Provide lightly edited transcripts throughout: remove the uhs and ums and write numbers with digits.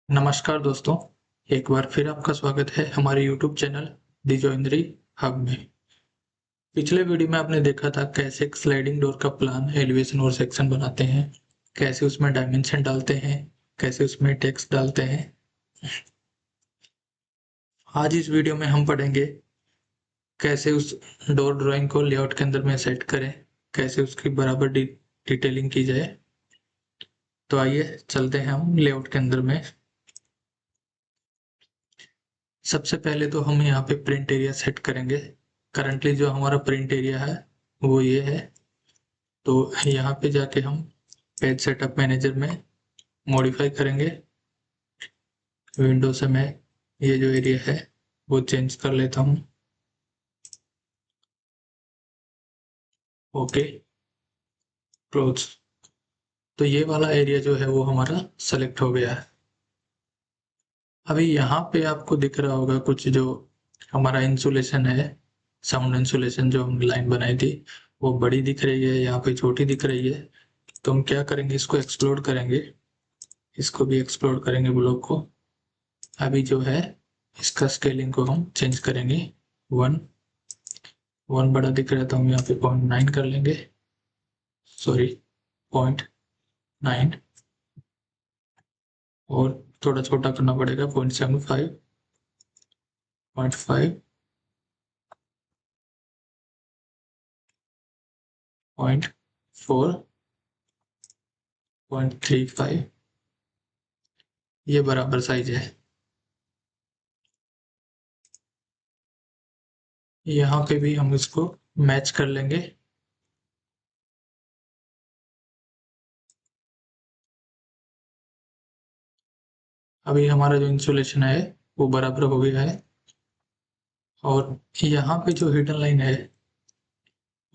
नमस्कार दोस्तों, एक बार फिर आपका स्वागत है हमारे यूट्यूब चैनल दी जोइंद्री हब में। पिछले वीडियो में आपने देखा था कैसे एक स्लाइडिंग डोर का प्लान, एलिवेशन और सेक्शन बनाते हैं, कैसे उसमें डायमेंशन डालते हैं, कैसे उसमें टेक्स्ट डालते हैं। आज इस वीडियो में हम पढ़ेंगे कैसे उस डोर ड्राइंग को लेआउट के अंदर में सेट करें, कैसे उसकी बराबर डिटेलिंग की जाए। तो आइए चलते हैं हम लेआउट के अंदर में। सबसे पहले तो हम यहाँ पे प्रिंट एरिया सेट करेंगे। करंटली जो हमारा प्रिंट एरिया है वो ये है। तो यहाँ पे जाके हम पेज सेटअप मैनेजर में मॉडिफाई करेंगे। विंडो से मैं ये जो एरिया है वो चेंज कर लेता हूँ। Okay, close. तो ये वाला एरिया जो है वो हमारा सेलेक्ट हो गया है। अभी यहाँ पे आपको दिख रहा होगा कुछ जो हमारा इंसुलेशन है, साउंड इंसुलेशन जो हम लाइन बनाई थी वो बड़ी दिख रही है, यहाँ पे छोटी दिख रही है। तो हम क्या करेंगे, इसको एक्सप्लोर करेंगे, इसको भी एक्सप्लोर करेंगे ब्लॉक को। अभी जो है इसका स्केलिंग को हम चेंज करेंगे। वन वन बड़ा दिख रहा है तो हम यहाँ पे 0.9 कर लेंगे, सॉरी 0.9। और थोड़ा छोटा करना पड़ेगा, 0.75, 0.5, 0.4, 0.35। ये बराबर साइज है। यहाँ पे भी हम इसको मैच कर लेंगे। अभी हमारा जो इंसुलेशन है वो बराबर हो गया है। और यहाँ पे जो हिडन लाइन है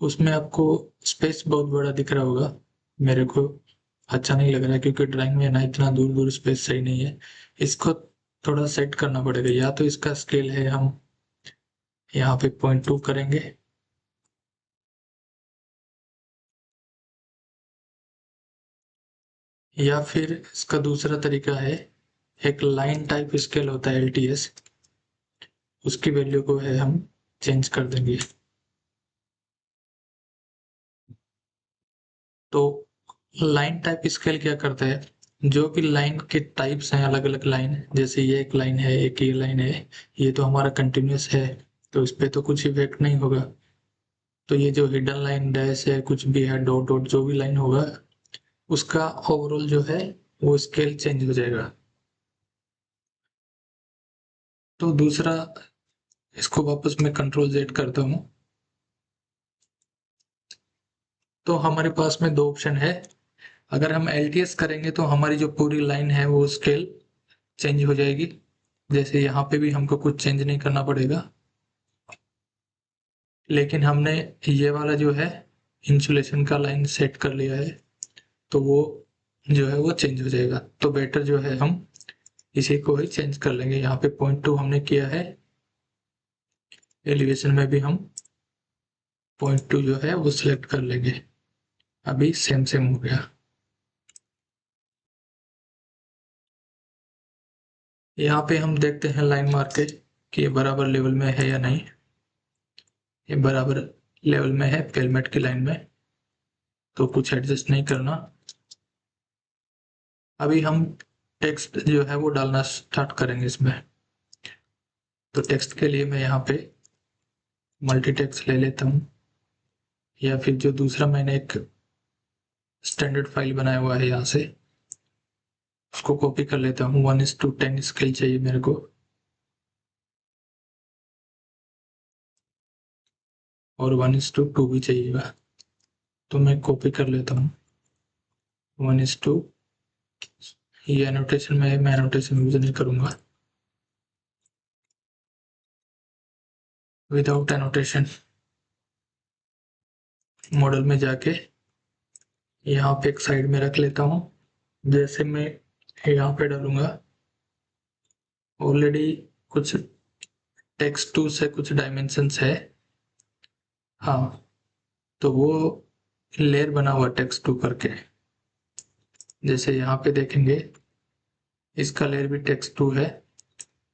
उसमें आपको स्पेस बहुत बड़ा दिख रहा होगा। मेरे को अच्छा नहीं लग रहा है क्योंकि ड्राइंग में ना इतना दूर दूर स्पेस सही नहीं है। इसको थोड़ा सेट करना पड़ेगा। या तो इसका स्केल है हम यहाँ पे 0.2 करेंगे, या फिर इसका दूसरा तरीका है, एक लाइन टाइप स्केल होता है LTS, उसकी वैल्यू को है हम चेंज कर देंगे। तो लाइन टाइप स्केल क्या करता है, जो भी लाइन के टाइप्स हैं, अलग अलग लाइन, जैसे ये एक लाइन है, एक ये लाइन है, ये तो हमारा कंटिन्यूस है तो इस पे तो कुछ इफेक्ट नहीं होगा। तो ये जो हिडन लाइन, डैश है, कुछ भी है, डॉट डॉट जो भी लाइन होगा उसका ओवरऑल जो है वो स्केल चेंज हो जाएगा। तो दूसरा, इसको वापस मैं कंट्रोल Z करता हूँ। तो हमारे पास में दो ऑप्शन है। अगर हम LTS करेंगे तो हमारी जो पूरी लाइन है वो स्केल चेंज हो जाएगी। जैसे यहाँ पे भी हमको कुछ चेंज नहीं करना पड़ेगा, लेकिन हमने ये वाला जो है इंसुलेशन का लाइन सेट कर लिया है तो वो जो है वो चेंज हो जाएगा। तो बेटर जो है हम इसी को ही चेंज कर लेंगे। यहाँ पे 0.2 हमने किया है, एलिवेशन में भी हम 0.2 जो है वो सिलेक्ट कर लेंगे। अभी सेम सेम हो गया। यहाँ पे हम देखते हैं लाइन मार के कि ये बराबर लेवल में है या नहीं। ये बराबर लेवल में है पेलमेट की लाइन में, तो कुछ एडजस्ट नहीं करना। अभी हम टेक्स्ट जो है वो डालना स्टार्ट करेंगे इसमें। तो टेक्स्ट के लिए मैं यहाँ पे मल्टी टेक्स्ट ले लेता हूँ, या फिर जो दूसरा मैंने एक स्टैंडर्ड फाइल बनाया हुआ है यहाँ से उसको कॉपी कर लेता हूँ। 1:10 स्केल चाहिए मेरे को, और 1:2 भी चाहिएगा। तो मैं कॉपी कर लेता हूँ 1:2। ये एनोटेशन में है, मैं एनोटेशन यूज नहीं करूंगा। विदाउट एनोटेशन मॉडल में जाके यहाँ पे एक साइड में रख लेता हूँ। जैसे मैं यहाँ पे डालूंगा, ऑलरेडी कुछ टेक्स्ट टू से कुछ डायमेंशंस है। हाँ, तो वो लेयर बना हुआ टेक्स्ट टू करके, जैसे यहाँ पे देखेंगे इसका लेयर भी टेक्स्ट 2 है।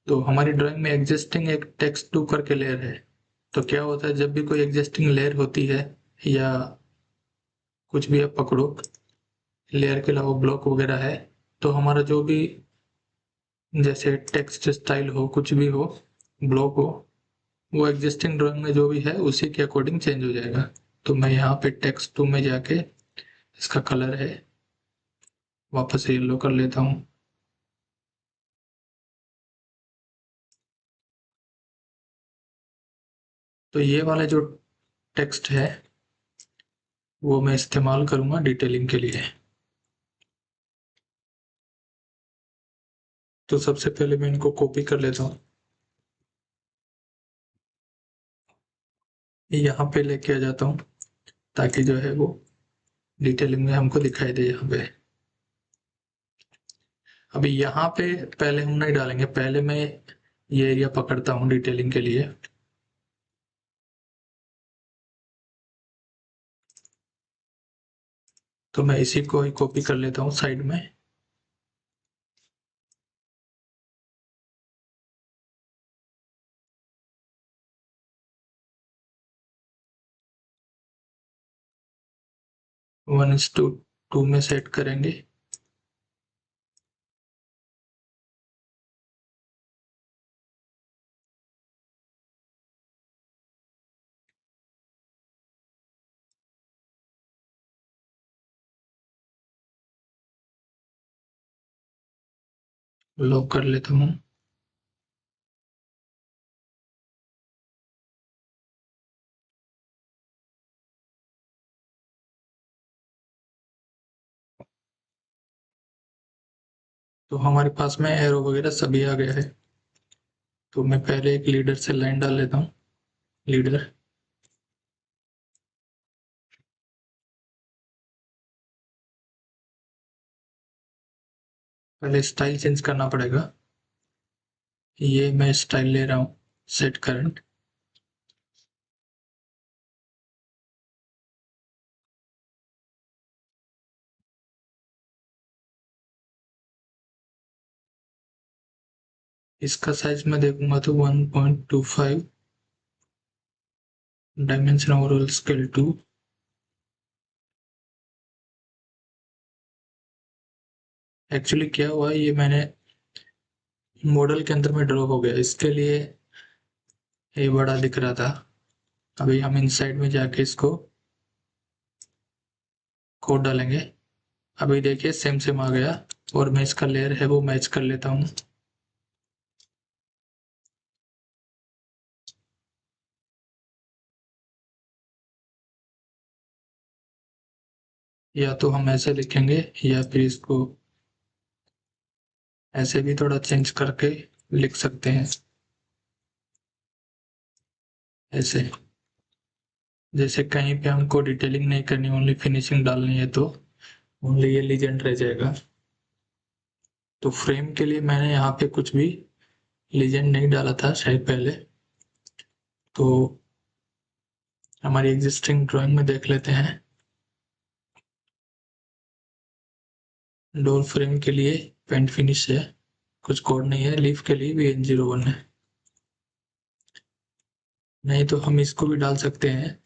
तो हमारी ड्राइंग में एग्जिस्टिंग एक टेक्स्ट 2 करके लेयर है। तो क्या होता है, जब भी कोई एग्जिस्टिंग लेयर होती है या कुछ भी आप पकड़ो, लेयर के अलावा ब्लॉक वगैरह है, तो हमारा जो भी जैसे टेक्स्ट स्टाइल हो, कुछ भी हो, ब्लॉक हो, वो एग्जिस्टिंग ड्राइंग में जो भी है उसी के अकॉर्डिंग चेंज हो जाएगा। तो मैं यहाँ पे टेक्स्ट 2 में जाके इसका कलर है वापस से येलो कर लेता हूँ। तो ये वाला जो टेक्स्ट है वो मैं इस्तेमाल करूँगा डिटेलिंग के लिए। तो सबसे पहले मैं इनको कॉपी कर लेता हूँ, यहाँ पे लेके आ जाता हूँ ताकि जो है वो डिटेलिंग में हमको दिखाई दे यहाँ पे। अभी यहाँ पे पहले हम नहीं डालेंगे, पहले मैं ये एरिया पकड़ता हूँ डिटेलिंग के लिए। तो मैं इसी को ही कॉपी कर लेता हूँ साइड में। वन इज टू टू में सेट करेंगे। लॉक कर लेता हूँ। तो हमारे पास में एरो वगैरह सभी आ गया है। तो मैं पहले एक लीडर से लाइन डाल लेता हूँ। लीडर, पहले स्टाइल चेंज करना पड़ेगा। ये मैं स्टाइल ले रहा हूँ, सेट करंट। इसका साइज मैं देखूंगा तो 1.25, डायमेंशन ओवरऑल स्केल 2। एक्चुअली क्या हुआ, ये मैंने मॉडल के अंदर में ड्रॉ हो गया, इसके लिए ये बड़ा दिख रहा था। अभी हम इनसाइड में जाके इसको कोड डालेंगे। अभी देखिए सेम सेम आ गया, और मैं इसका लेयर है वो मैच कर लेता हूँ। या तो हम ऐसे लिखेंगे या फिर इसको ऐसे भी थोड़ा चेंज करके लिख सकते हैं। ऐसे जैसे कहीं पे हमको डिटेलिंग नहीं करनी, ओनली फिनिशिंग डालनी है, तो ओनली ये लीजेंड रह जाएगा। तो फ्रेम के लिए मैंने यहाँ पे कुछ भी लीजेंड नहीं डाला था शायद पहले। तो हमारी एग्जिस्टिंग ड्राइंग में देख लेते हैं। डोर फ्रेम के लिए पेंट फिनिश है, कुछ कोड नहीं है। लीफ के लिए भी N01 है। नहीं तो हम इसको भी डाल सकते हैं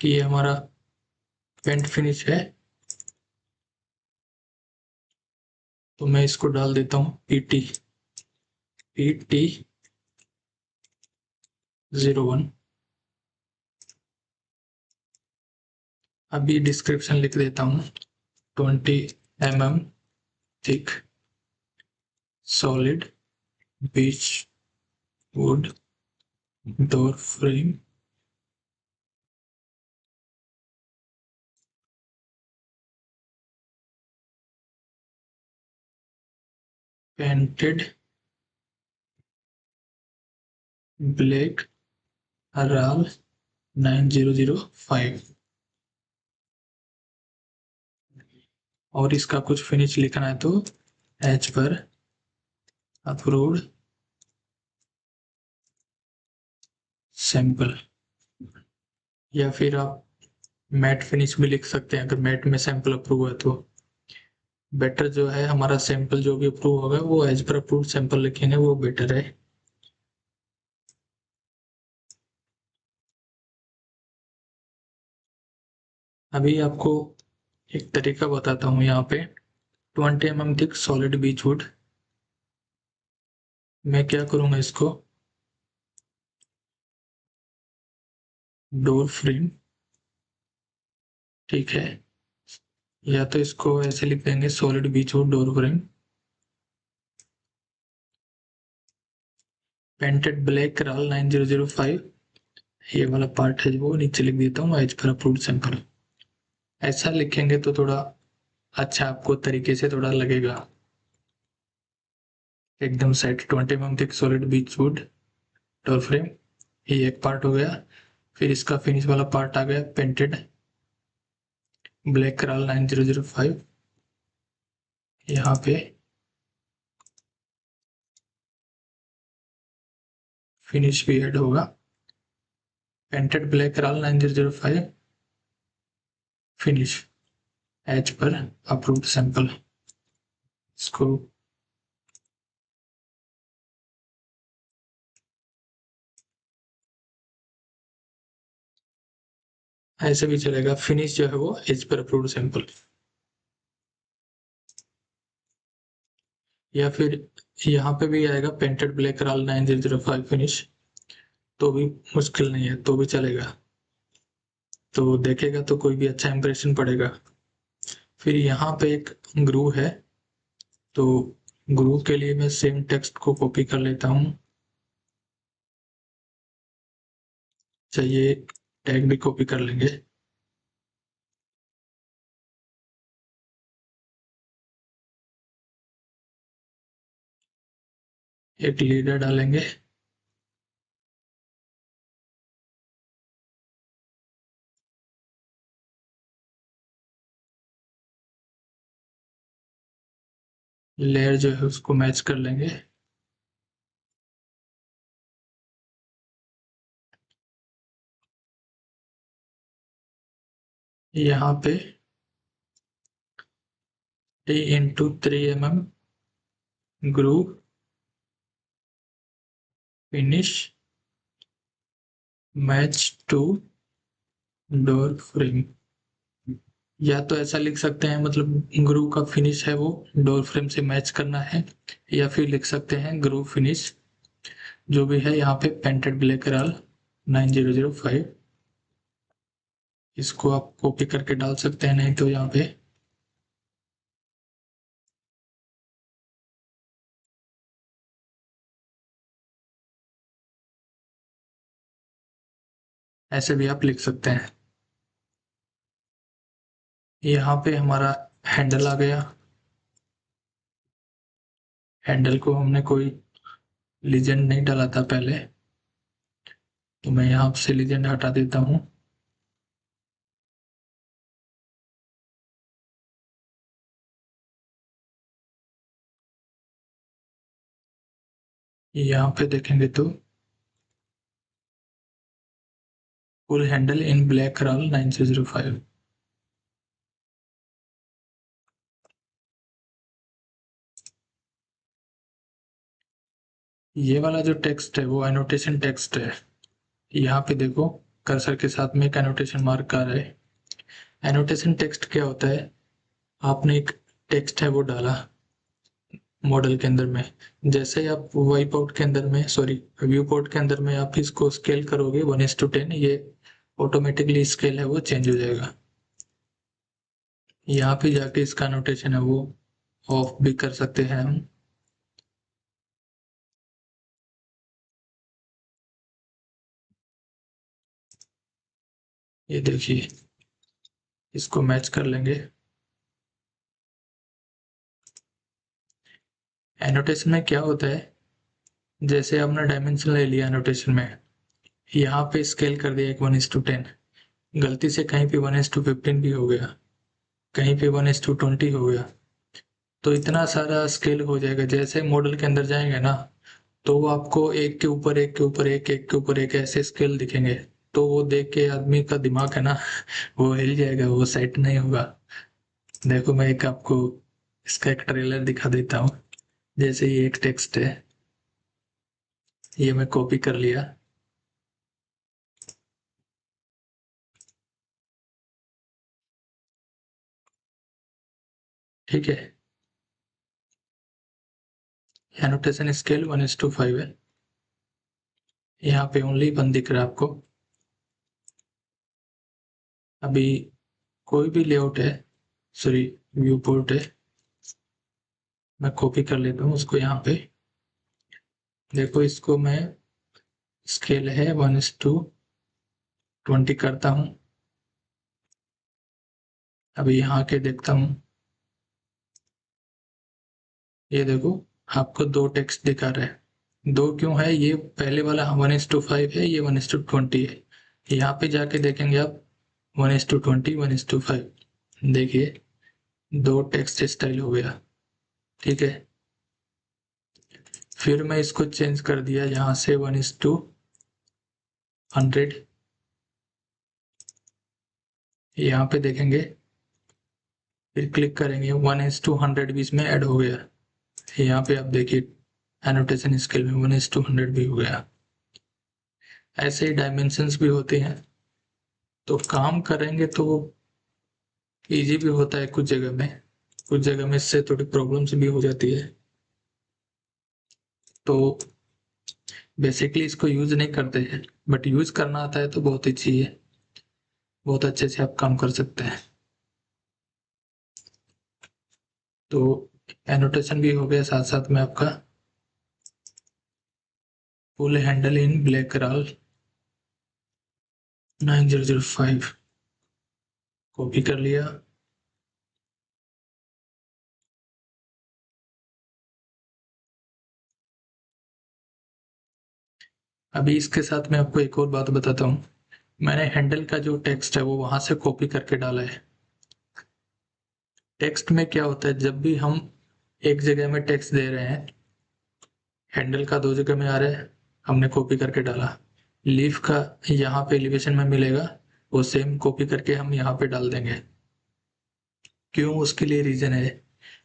कि ये हमारा पेंट फिनिश है। तो मैं इसको डाल देता हूँ PT01। अभी डिस्क्रिप्शन लिख देता हूँ, 20 mm thick solid beach would door frame, painted black राल 9005। और इसका कुछ फिनिश लिखना है तो एच पर अप्रूव्ड सैंपल, या फिर आप मैट फिनिश भी लिख सकते हैं अगर मैट में सैंपल अप्रूव है तो। बेटर जो है हमारा सैंपल जो भी अप्रूव होगा वो एज पर अप्रूव सैंपल लिखेंगे, वो बेटर है। अभी आपको एक तरीका बताता हूँ यहाँ पे। 20 mm thick solid beach would, मैं क्या करूँगा, इसको डोर फ्रेम, ठीक है, या तो इसको ऐसे लिख देंगे solid beach would door frame, painted black राल 9005, ये वाला पार्ट है वो नीचे लिख देता हूँ एज पर अप्रूव्ड सैंपल। ऐसा लिखेंगे तो थोड़ा अच्छा आपको तरीके से थोड़ा लगेगा एकदम set. 20 mm thick solid beach would door frame, ये एक पार्ट हो गया। फिर इसका फिनिश वाला पार्ट आ गया, पेंटेड ब्लैक कराल 9005, यहाँ पे फिनिश भी ऐड होगा, पेंटेड ब्लैक कराल 9005 finish as per approved sample. इसको ऐसे भी चलेगा, फिनिश जो है वो एज पर अप्रूव्ड सैंपल। या फिर यहाँ पे भी आएगा पेंटेड ब्लैक कराल 9005 फिनिश, तो भी मुश्किल नहीं है, तो भी चलेगा, तो देखेगा तो कोई भी अच्छा इंप्रेशन पड़ेगा। फिर यहाँ पे एक ग्रू है, तो ग्रू के लिए मैं सेम टेक्स्ट को कॉपी कर लेता हूँ, चाहिए टैग भी कॉपी कर लेंगे। एक लीडर डालेंगे, लेयर जो है उसको मैच कर लेंगे। यहाँ पे T x 3 mm groove finish match to door frame, या तो ऐसा लिख सकते हैं, मतलब ग्रू का फिनिश है वो डोर फ्रेम से मैच करना है, या फिर लिख सकते हैं ग्रू फिनिश जो भी है यहाँ पे पेंटेड ब्लैक कराल 9005, इसको आप कॉपी करके डाल सकते हैं, नहीं तो यहाँ पे ऐसे भी आप लिख सकते हैं। यहाँ पे हमारा हैंडल आ गया, हैंडल को हमने कोई लीजेंड नहीं डाला था पहले, तो मैं यहाँ से लीजेंड हटा देता हूँ। यहाँ पे देखेंगे तो फुल हैंडल इन ब्लैक कराल 9005, ये वाला जो टेक्स्ट है वो एनोटेशन टेक्स्ट है। यहाँ पे देखो कर्सर के साथ में एक एनोटेशन मार्क आ रहा है। एनोटेशन टेक्स्ट क्या होता है, आपने एक टेक्स्ट है वो डाला मॉडल के अंदर में, जैसे ही आप वाइप आउट के अंदर में, सॉरी व्यू पोर्ट के अंदर में आप इसको स्केल करोगे 1:10, ये ऑटोमेटिकली स्केल है वो चेंज हो जाएगा। यहाँ पे जाके इसका नोटेशन है वो ऑफ भी कर सकते हैं हम। ये देखिए, इसको मैच कर लेंगे। एनोटेशन में क्या होता है, जैसे आपने डायमेंशन ले लिया एनोटेशन में, यहाँ पे स्केल कर दिया एक 1:10, गलती से कहीं पे 1:15 भी हो गया, कहीं पे 1:20 हो गया, तो इतना सारा स्केल हो जाएगा। जैसे मॉडल के अंदर जाएंगे ना, तो वो आपको एक के ऊपर एक के ऊपर एक के ऊपर एक ऐसे स्केल दिखेंगे, तो वो देख के आदमी का दिमाग है ना वो हिल जाएगा, वो सेट नहीं होगा। देखो मैं एक आपको इसका एक ट्रेलर दिखा देता हूँ। जैसे ये एक टेक्स्ट है, ये मैं कॉपी कर लिया। ठीक है, एनोटेशन स्केल 1:5 है। यहाँ पे ओनली 1 दिख रहा है आपको। अभी कोई भी लेआउट है, सॉरी व्यू पोर्ट है, मैं कॉपी कर लेता हूँ उसको यहाँ पे। देखो इसको मैं स्केल है 1:20 करता हूँ। अभी यहाँ के देखता हूँ, ये देखो आपको 2 टेक्स्ट दिखा रहा है। 2 क्यों है? ये पहले वाला 1:5 है, ये 1:20 है। यहाँ पे जाके देखेंगे आप 1:20 1:5। देखिए 2 टेक्स्ट स्टाइल हो गया। ठीक है, फिर मैं इसको चेंज कर दिया यहाँ से 1:100। यहाँ पे देखेंगे, फिर क्लिक करेंगे 1:100 भी इसमें ऐड हो गया। यहाँ पे आप देखिए एनोटेशन स्केल में 1:100 भी हो गया। ऐसे ही डायमेंशंस भी होते हैं, तो काम करेंगे तो वो इजी भी होता है कुछ जगह में, कुछ जगह में इससे थोड़ी प्रॉब्लम्स भी हो जाती है। तो बेसिकली इसको यूज नहीं करते हैं, बट यूज करना आता है तो बहुत अच्छी है, बहुत अच्छे से आप काम कर सकते हैं। तो एनोटेशन भी हो गया, साथ साथ में आपका फुल हैंडल इन ब्लैक राल 9005 कॉपी कर लिया। अभी इसके साथ मैं आपको एक और बात बताता हूँ। मैंने हैंडल का जो टेक्स्ट है वो वहां से कॉपी करके डाला है। टेक्स्ट में क्या होता है, जब भी हम एक जगह में टेक्स्ट दे रहे हैं, हैंडल का 2 जगह में आ रहा है, हमने कॉपी करके डाला। लीफ का यहाँ पे एलिवेशन में मिलेगा, वो सेम कॉपी करके हम यहाँ पे डाल देंगे। क्यों? उसके लिए रीजन है,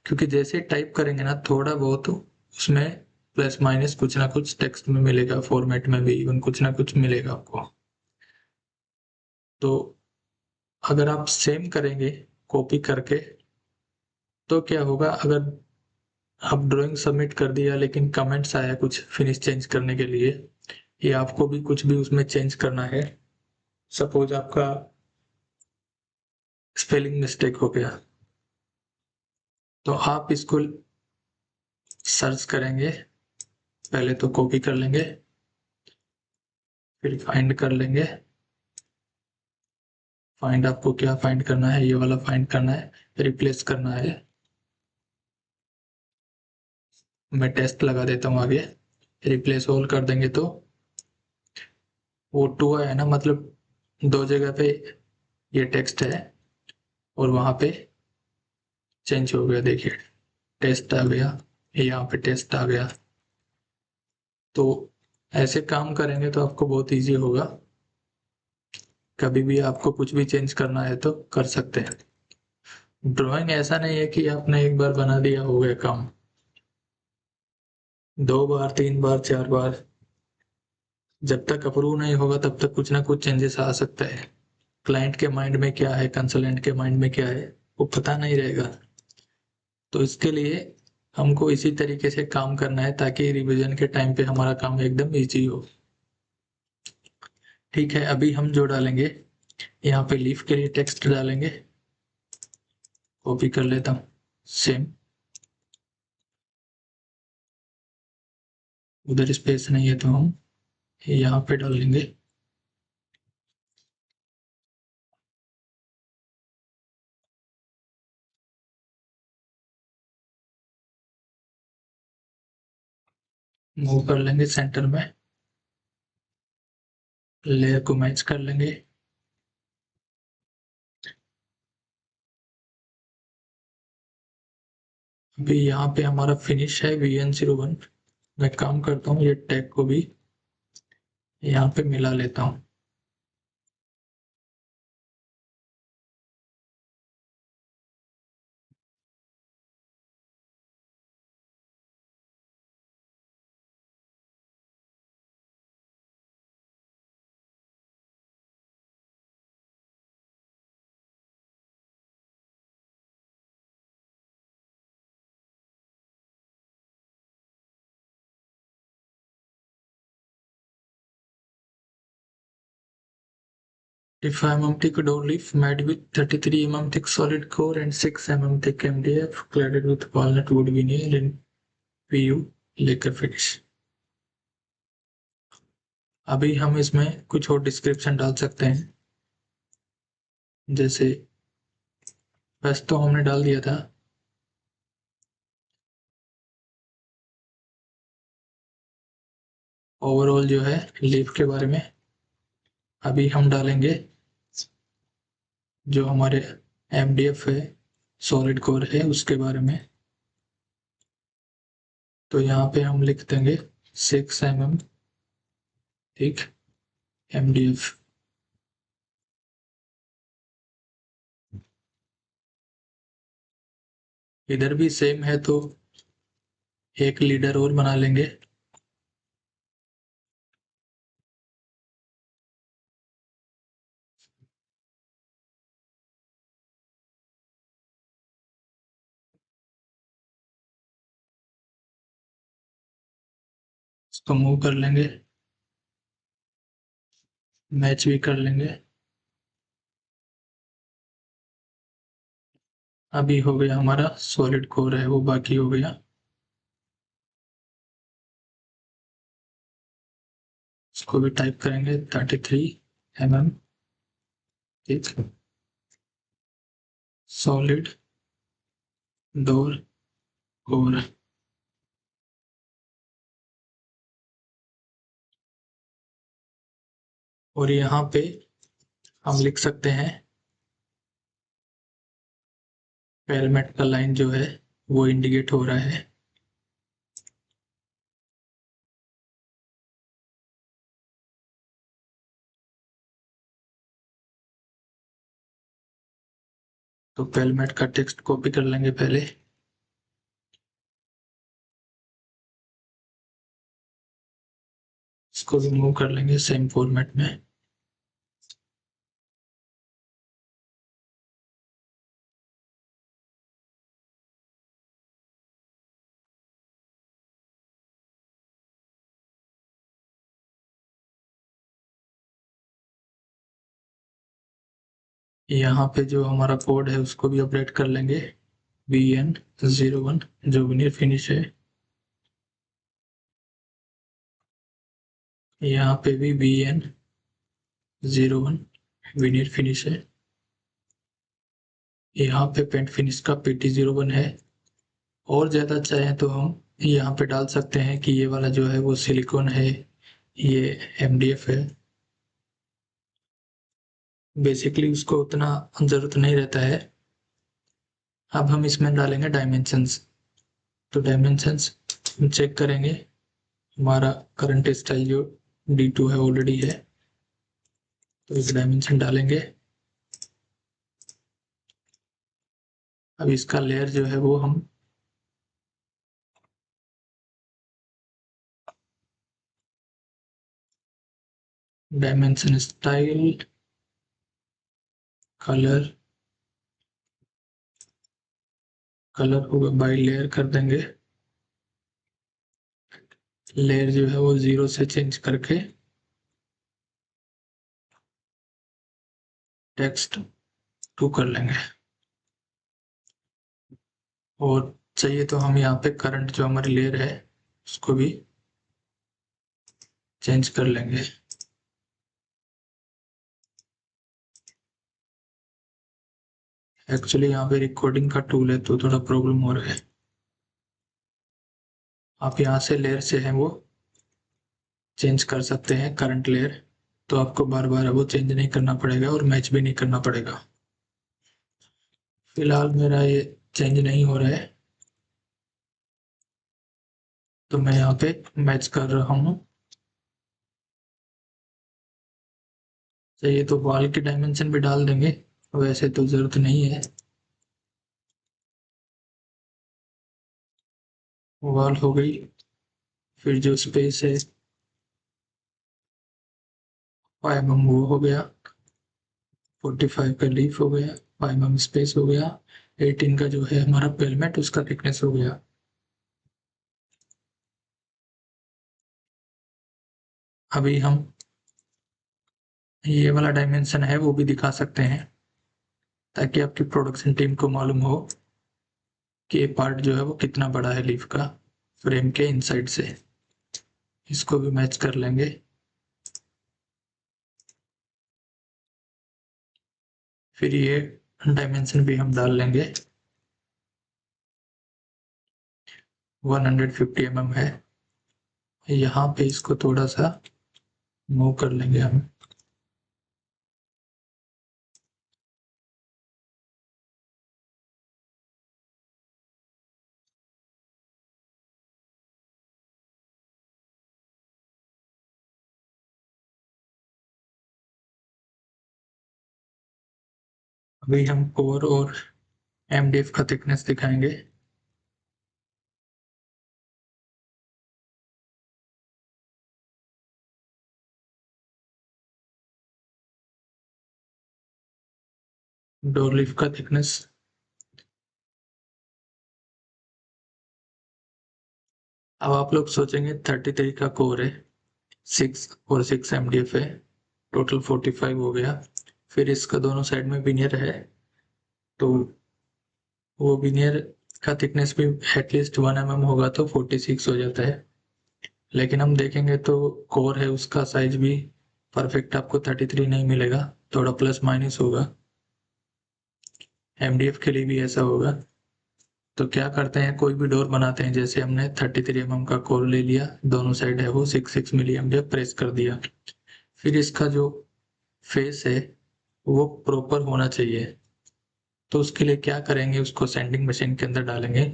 क्योंकि जैसे टाइप करेंगे ना थोड़ा बहुत उसमें प्लस माइनस कुछ ना कुछ टेक्स्ट में मिलेगा, फॉर्मेट में भी इवन कुछ ना कुछ मिलेगा आपको। तो अगर आप सेम करेंगे कॉपी करके, तो क्या होगा, अगर आप ड्राइंग सबमिट कर दिया लेकिन कमेंट्स आया कुछ फिनिश चेंज करने के लिए, या आपको भी कुछ भी उसमें चेंज करना है, सपोज आपका स्पेलिंग मिस्टेक हो गया, तो आप इसको सर्च करेंगे। पहले तो कॉपी कर लेंगे, फिर फाइंड कर लेंगे। फाइंड आपको क्या फाइंड करना है? ये वाला फाइंड करना है, रिप्लेस करना है। मैं टेस्ट लगा देता हूँ आगे। रिप्लेस ऑल कर देंगे तो वो 2 है ना, मतलब 2 जगह पे ये टेक्स्ट है और वहां पे चेंज हो गया। देखिए टेस्ट आ गया, यहाँ पे टेस्ट आ गया। तो ऐसे काम करेंगे तो आपको बहुत इजी होगा। कभी भी आपको कुछ भी चेंज करना है तो कर सकते हैं। ड्राइंग ऐसा नहीं है कि आपने एक बार बना दिया हो गया काम। 2 बार 3 बार 4 बार, जब तक अप्रूव नहीं होगा तब तक कुछ ना कुछ चेंजेस आ सकता है। क्लाइंट के माइंड में क्या है, कंसल्टेंट के माइंड में क्या है, वो पता नहीं रहेगा। तो इसके लिए हमको इसी तरीके से काम करना है ताकि रिवीजन के टाइम पे हमारा काम एकदम इजी हो। ठीक है, अभी हम जो डालेंगे, यहाँ पे लीफ के लिए टेक्स्ट डालेंगे। कॉपी कर लेता हूँ सेम। उधर स्पेस नहीं है तो हम यहाँ पे डाल लेंगे। मूव कर लेंगे सेंटर में, लेयर को मैच कर लेंगे। अभी यहाँ पे हमारा फिनिश है VN01। मैं काम करता हूँ, ये टैग को भी यहाँ पे मिला लेता हूँ। If 5 mm thick door leaf made with 33 mm thick solid core and 6 mm thick MDF cladded with walnut wood veneer in PU lacquer finish. अभी हम इसमें कुछ और डिस्क्रिप्शन डाल सकते हैं, जैसे बस तो हमने डाल दिया था। ओवरऑल जो है लीफ के बारे में। अभी हम डालेंगे जो हमारे MDF है, सॉलिड कोर है, उसके बारे में। तो यहाँ पे हम लिख देंगे 6 mm ठीक MDF। इधर भी सेम है तो एक लीडर और बना लेंगे। इसको मूव कर लेंगे, मैच भी कर लेंगे। अभी हो गया हमारा सॉलिड कोर है वो बाकी हो गया। इसको भी टाइप करेंगे 33 mm ठीक सॉलिड डोर कोर। और यहाँ पे हम लिख सकते हैं हेलमेट का लाइन जो है वो इंडिकेट हो रहा है। तो हेलमेट का टेक्स्ट कॉपी कर लेंगे पहले। इसको भी मूव कर लेंगे सेम फॉर्मेट में। यहाँ पे जो हमारा कोड है उसको भी अपडेट कर लेंगे BN01 जो विनियर फिनिश है। यहाँ पे भी BN01 विनियर फिनिश है। यहाँ पे पेंट फिनिश का PT01 है। और ज़्यादा चाहें तो हम यहाँ पे डाल सकते हैं कि ये वाला जो है वो सिलिकॉन है, ये MDF है। बेसिकली उसको उतना ज़रूरत नहीं रहता है। अब हम इसमें डालेंगे डायमेंशंस। तो डायमेंशंस हम चेक करेंगे, हमारा करंट स्टाइल जो D2 है ऑलरेडी है, तो एक डायमेंशन डालेंगे। अब इसका लेयर जो है वो हम डायमेंशन स्टाइल कलर को बाई लेयर कर देंगे। लेयर जो है वो 0 से चेंज करके टेक्स्ट 2 कर लेंगे। और चाहिए तो हम यहाँ पे करंट जो हमारी लेयर है उसको भी चेंज कर लेंगे। एक्चुअली यहाँ पे रिकॉर्डिंग का टूल है तो थोड़ा प्रॉब्लम हो रहा है। आप यहाँ से लेयर से है वो चेंज कर सकते हैं करंट लेयर, तो आपको बार बार वो चेंज नहीं करना पड़ेगा और मैच भी नहीं करना पड़ेगा। फिलहाल मेरा ये चेंज नहीं हो रहा है तो मैं यहाँ पे मैच कर रहा हूँ। चाहिए तो वॉल की डायमेंशन भी डाल देंगे, वैसे तो ज़रूरत नहीं है। वॉल हो गई, फिर जो स्पेस है 5 mm वो हो गया, 45 का लीफ हो गया, 5 mm स्पेस हो गया, 18 का जो है हमारा पेलमेट उसका थिकनेस हो गया। अभी हम ये वाला डायमेंशन है वो भी दिखा सकते हैं, ताकि आपकी प्रोडक्शन टीम को मालूम हो कि ये पार्ट जो है वो कितना बड़ा है लीफ का फ्रेम के इनसाइड से। इसको भी मैच कर लेंगे। फिर ये डायमेंशन भी हम डाल लेंगे। 150 mm है। यहाँ पे इसको थोड़ा सा मूव कर लेंगे हम। अभी हम कोर और एमडीएफ का थिकनेस दिखाएंगे। डोर लीफ का थिकनेस। अब आप लोग सोचेंगे 33 का कोर है, 6 एमडीएफ है, टोटल 45 हो गया। फिर इसका दोनों साइड में विनियर है, तो वो विनियर का थिकनेस भी एटलीस्ट 1 mm होगा, तो 46 हो जाता है। लेकिन हम देखेंगे तो कोर है उसका साइज भी परफेक्ट आपको 33 नहीं मिलेगा, थोड़ा प्लस माइनस होगा। एमडीएफ के लिए भी ऐसा होगा। तो क्या करते हैं, कोई भी डोर बनाते हैं, जैसे हमने 33 mm का कोर ले लिया, दोनों साइड है वो 6 मिली एमडीएफ प्रेस कर दिया। फिर इसका जो फेस है वो प्रॉपर होना चाहिए। तो उसके लिए क्या करेंगे, उसको सैंडिंग मशीन के अंदर डालेंगे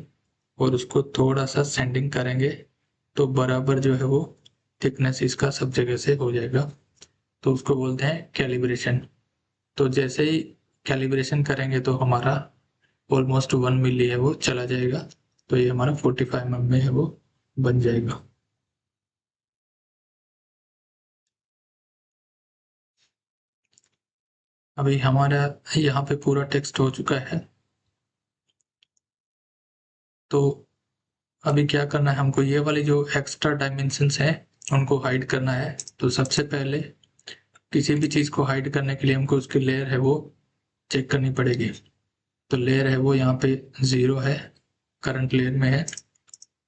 और उसको थोड़ा सा सैंडिंग करेंगे, तो बराबर जो है वो थिकनेस इसका सब जगह से हो जाएगा। तो उसको बोलते हैं कैलिब्रेशन। तो जैसे ही कैलिब्रेशन करेंगे तो हमारा ऑलमोस्ट 1 मिली है वो चला जाएगा, तो ये हमारा 45 mm में है वो बन जाएगा। अभी हमारा यहाँ पे पूरा टेक्स्ट हो चुका है। तो अभी क्या करना है हमको, ये वाली जो एक्स्ट्रा डायमेंशंस हैं उनको हाइड करना है। तो सबसे पहले किसी भी चीज़ को हाइड करने के लिए हमको उसकी लेयर है वो चेक करनी पड़ेगी। तो लेयर है वो यहाँ पे 0 है, करंट लेयर में है।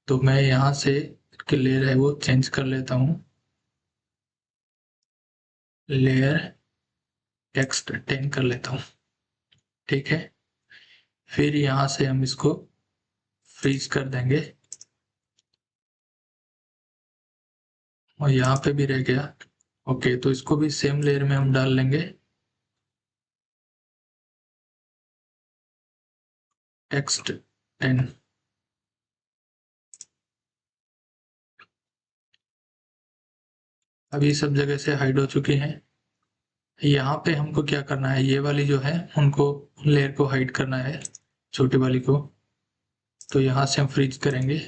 तो मैं यहाँ से की लेयर है वो चेंज कर लेता हूँ, लेयर टेक्स्ट 10 कर लेता हूँ। ठीक है। फिर यहाँ से हम इसको फ्रीज कर देंगे, और यहाँ पे भी रह गया। ओके, तो इसको भी सेम लेयर में हम डाल लेंगे, टेक्स्ट 10। अभी सब जगह से हाइड हो चुकी हैं। यहाँ पे हमको क्या करना है, ये वाली जो है उनको लेयर को हाइड करना है, छोटी वाली को। तो यहाँ से हम फ्रीज करेंगे।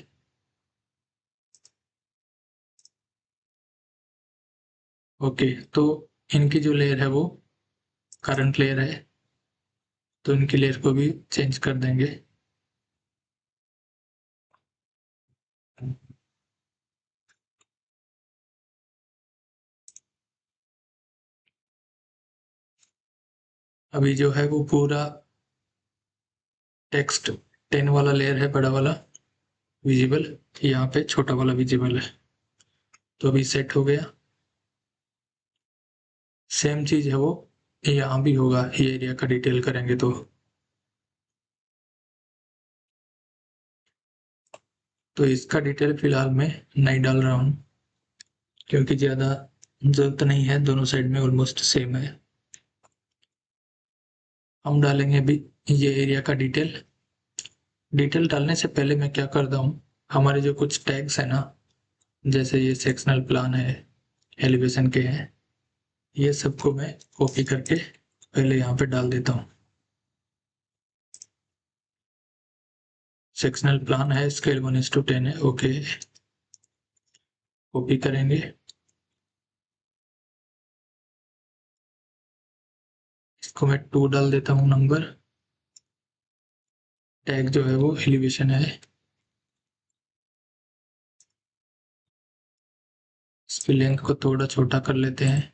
ओके, तो इनकी जो लेयर है वो करंट लेयर है, तो इनकी लेयर को भी चेंज कर देंगे। अभी जो है वो पूरा टेक्स्ट 10 वाला लेयर है, बड़ा वाला विजिबल, यहाँ पे छोटा वाला विजिबल है। तो अभी सेट हो गया। सेम चीज है वो यहाँ भी होगा, ये एरिया का डिटेल करेंगे तो इसका डिटेल फिलहाल मैं नहीं डाल रहा हूँ, क्योंकि ज़्यादा जरूरत नहीं है, दोनों साइड में ऑलमोस्ट सेम है। हम डालेंगे अभी ये एरिया का डिटेल। डिटेल डालने से पहले मैं क्या करता हूँ, हमारे जो कुछ टैग्स है ना, जैसे ये सेक्शनल प्लान है, एलिवेशन के हैं, ये सबको मैं कॉपी करके पहले यहाँ पे डाल देता हूँ। सेक्शनल प्लान है, स्केल 1:10 है। ओके, कॉपी करेंगे। इसको मैं 2 डाल देता हूँ नंबर। टैग जो है वो एलिवेशन है। इसकी लेंथ को थोड़ा छोटा कर लेते हैं।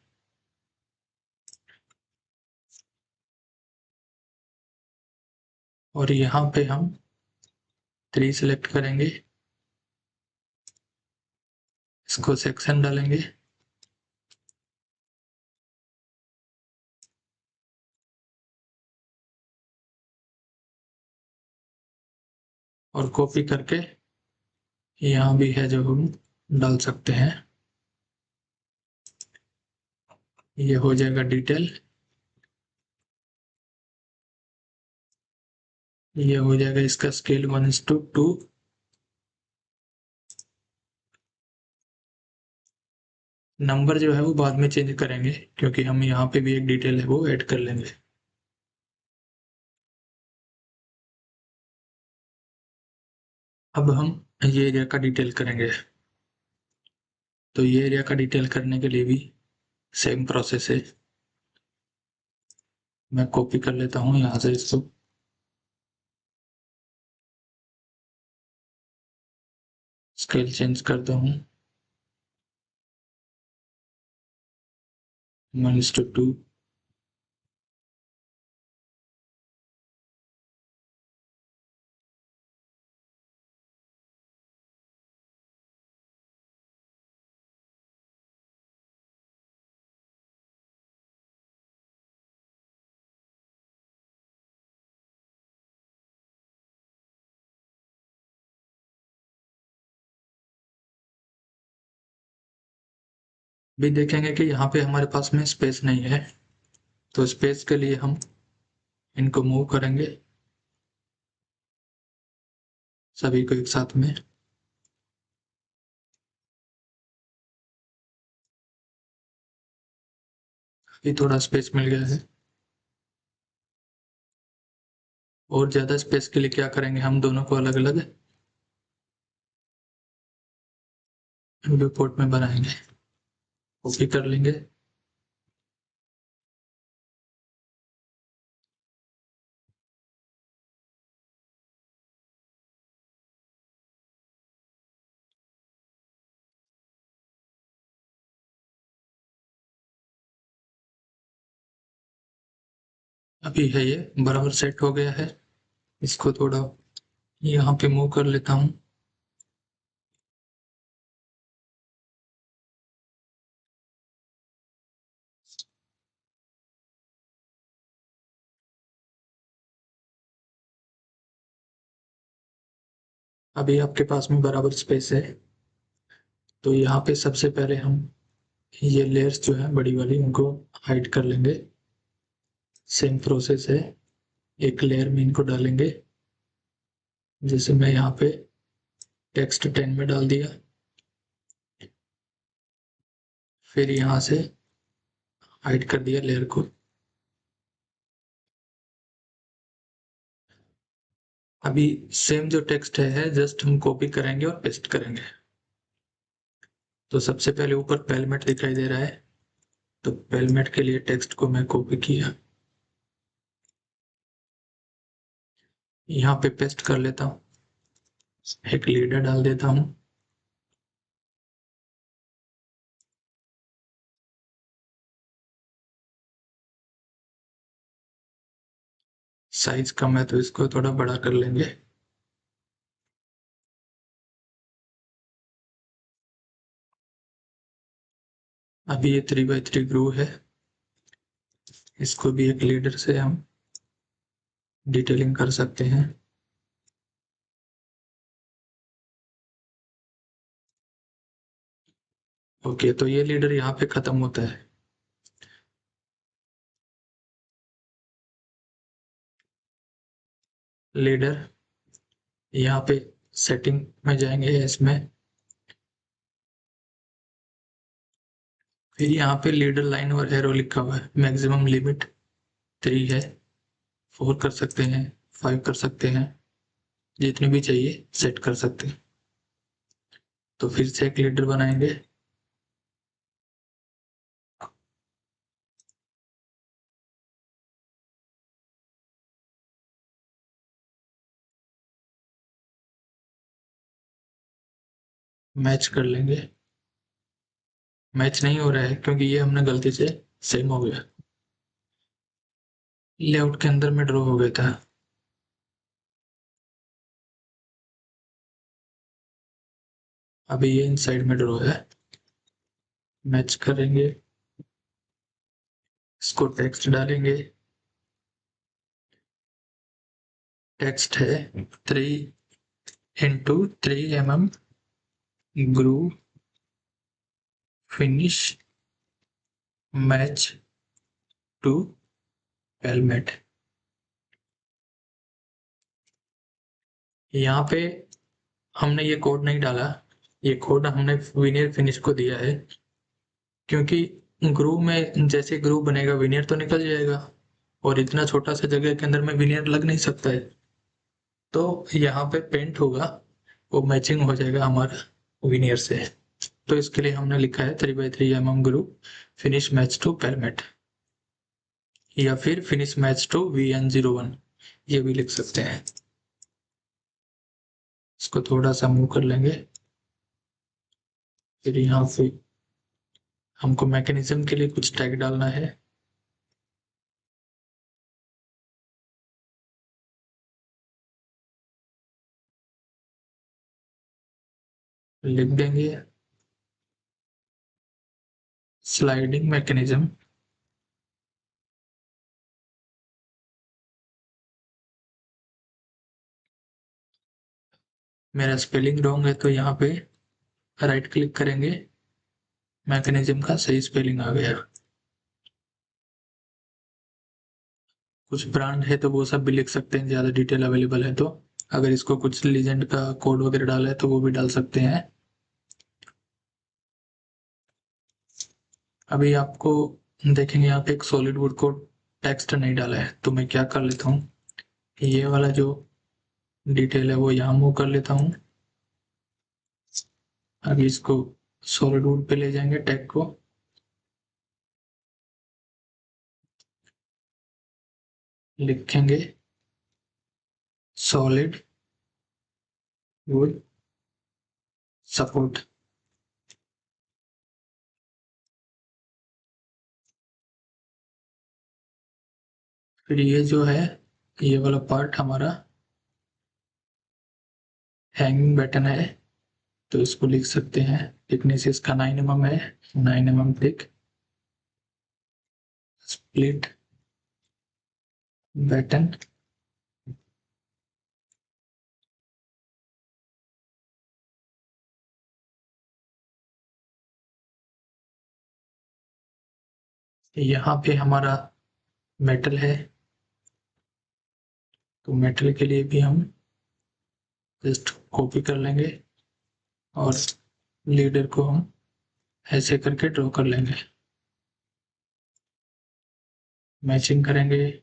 और यहाँ पे हम 3 सेलेक्ट करेंगे, इसको सेक्शन डालेंगे और कॉपी करके यहाँ भी है जो हम डाल सकते हैं। ये हो जाएगा डिटेल, ये हो जाएगा इसका स्केल 1:2। नंबर जो है वो बाद में चेंज करेंगे क्योंकि हम यहाँ पे भी एक डिटेल है वो ऐड कर लेंगे। अब हम ये एरिया का डिटेल करेंगे, तो ये एरिया का डिटेल करने के लिए भी सेम प्रोसेस है। मैं कॉपी कर लेता हूँ यहाँ से इसको, स्केल चेंज करता हूँ 1:2। भी देखेंगे कि यहाँ पे हमारे पास में स्पेस नहीं है, तो स्पेस के लिए हम इनको मूव करेंगे सभी को एक साथ में। अभी थोड़ा स्पेस मिल गया है। और ज़्यादा स्पेस के लिए क्या करेंगे, हम दोनों को अलग अलग व्यू पोर्ट में बनाएंगे, कॉपी कर लेंगे। अभी है ये बराबर सेट हो गया है। इसको थोड़ा यहाँ पे मूव कर लेता हूँ। अभी आपके पास में बराबर स्पेस है, तो यहाँ पे सबसे पहले हम ये लेयर्स जो है बड़ी वाली उनको हाइड कर लेंगे। सेम प्रोसेस है, एक लेयर में इनको डालेंगे। जैसे मैं यहाँ पे टेक्स्ट 10 में डाल दिया, फिर यहाँ से हाइड कर दिया लेयर को। अभी सेम जो टेक्स्ट है जस्ट हम कॉपी करेंगे और पेस्ट करेंगे। तो सबसे पहले ऊपर पेलमेट दिखाई दे रहा है, तो पेलमेट के लिए टेक्स्ट को मैं कॉपी किया, यहाँ पे पेस्ट कर लेता हूँ, एक लीडर डाल देता हूँ। साइज कम है तो इसको थोड़ा बड़ा कर लेंगे। अभी ये 3x3 ग्रू है, इसको भी एक लीडर से हम डिटेलिंग कर सकते हैं। ओके, तो ये लीडर यहाँ पे खत्म होता है। लीडर यहाँ पे सेटिंग में जाएंगे इसमें, फिर यहाँ पे लीडर लाइन और एरो लिखा हुआ है। मैक्सिमम लिमिट 3 है, 4 कर सकते हैं, 5 कर सकते हैं, जितनी भी चाहिए सेट कर सकते हैं। तो फिर से एक लीडर बनाएंगे, मैच कर लेंगे। मैच नहीं हो रहा है क्योंकि ये हमने गलती से सेम हो गया, लेआउट के अंदर में ड्रॉ हो गया था। अभी ये इनसाइड में ड्रॉ है, मैच करेंगे, इसको टेक्स्ट डालेंगे। टेक्स्ट है 3x3 mm groove finish match to helmet. यहाँ पे हमने ये कोड नहीं डाला, ये कोड हमने विनियर फिनिश को दिया है, क्योंकि ग्रू में जैसे ग्रू बनेगा विनियर तो निकल जाएगा, और इतना छोटा सा जगह के अंदर में विनियर लग नहीं सकता है। तो यहाँ पे पेंट होगा, वो मैचिंग हो जाएगा हमारा विनियर से। तो इसके लिए हमने लिखा है 3x3 mm groove finish match to pelmet, या फिर फिनिश मैच टू VN01, ये भी लिख सकते हैं। इसको थोड़ा सा मूव कर लेंगे। फिर यहाँ पे हमको मैकेनिज्म के लिए कुछ टैग डालना है। लिख देंगे स्लाइडिंग मैकेनिज्म। मेरा स्पेलिंग रॉन्ग है तो यहाँ पे राइट क्लिक करेंगे, मैकेनिज्म का सही स्पेलिंग आ गया। कुछ ब्रांड है तो वो सब भी लिख सकते हैं, ज़्यादा डिटेल अवेलेबल है तो। अगर इसको कुछ लीजेंड का कोड वगैरह डाला है तो वो भी डाल सकते हैं। अभी आपको देखेंगे यहाँ पे एक सॉलिड वुड को टेक्स्ट नहीं डाला है, तो मैं क्या कर लेता हूँ, ये वाला जो डिटेल है वो यहाँ मूव कर लेता हूँ। अभी इसको सॉलिड वुड पे ले जाएंगे टैग को, लिखेंगे सॉलिड वुड सपोर्ट। फिर ये जो है, ये वाला पार्ट हमारा हैंगिंग बटन है, तो इसको लिख सकते हैं, थिकनेस इसका 9 mm है, 9 mm थिक स्प्लिट बटन। यहाँ पे हमारा मेटल है, तो मेटल के लिए भी हम जस्ट कॉपी कर लेंगे और लीडर को हम ऐसे करके ड्रॉ कर लेंगे, मैचिंग करेंगे।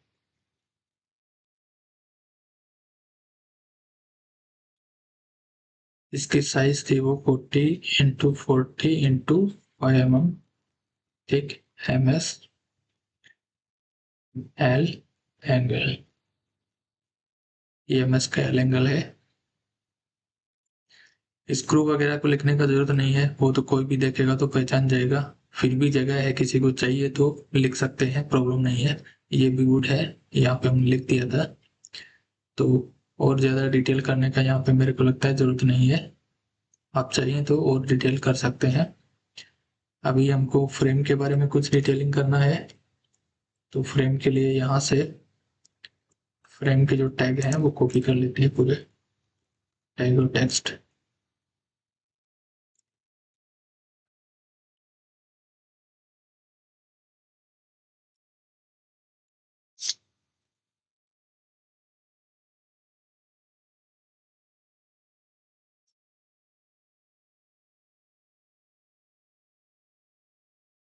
इसकी साइज थी वो 40x40x5 mm thick MS L angle, ये MS का L एंगल है। स्क्रू वगैरह को लिखने का जरूरत नहीं है, वो तो कोई भी देखेगा तो पहचान जाएगा। फिर भी जगह है, किसी को चाहिए तो लिख सकते हैं, प्रॉब्लम नहीं है। ये भी वुड है, यहाँ पे हमने लिख दिया था, तो और ज़्यादा डिटेल करने का यहाँ पे मेरे को लगता है ज़रूरत नहीं है। आप चाहिए तो और डिटेल कर सकते हैं। अभी हमको फ्रेम के बारे में कुछ डिटेलिंग करना है, तो फ्रेम के लिए यहाँ से फ्रेम के जो टैग हैं वो कॉपी कर लेते हैं, पूरे टैग और टेक्स्ट।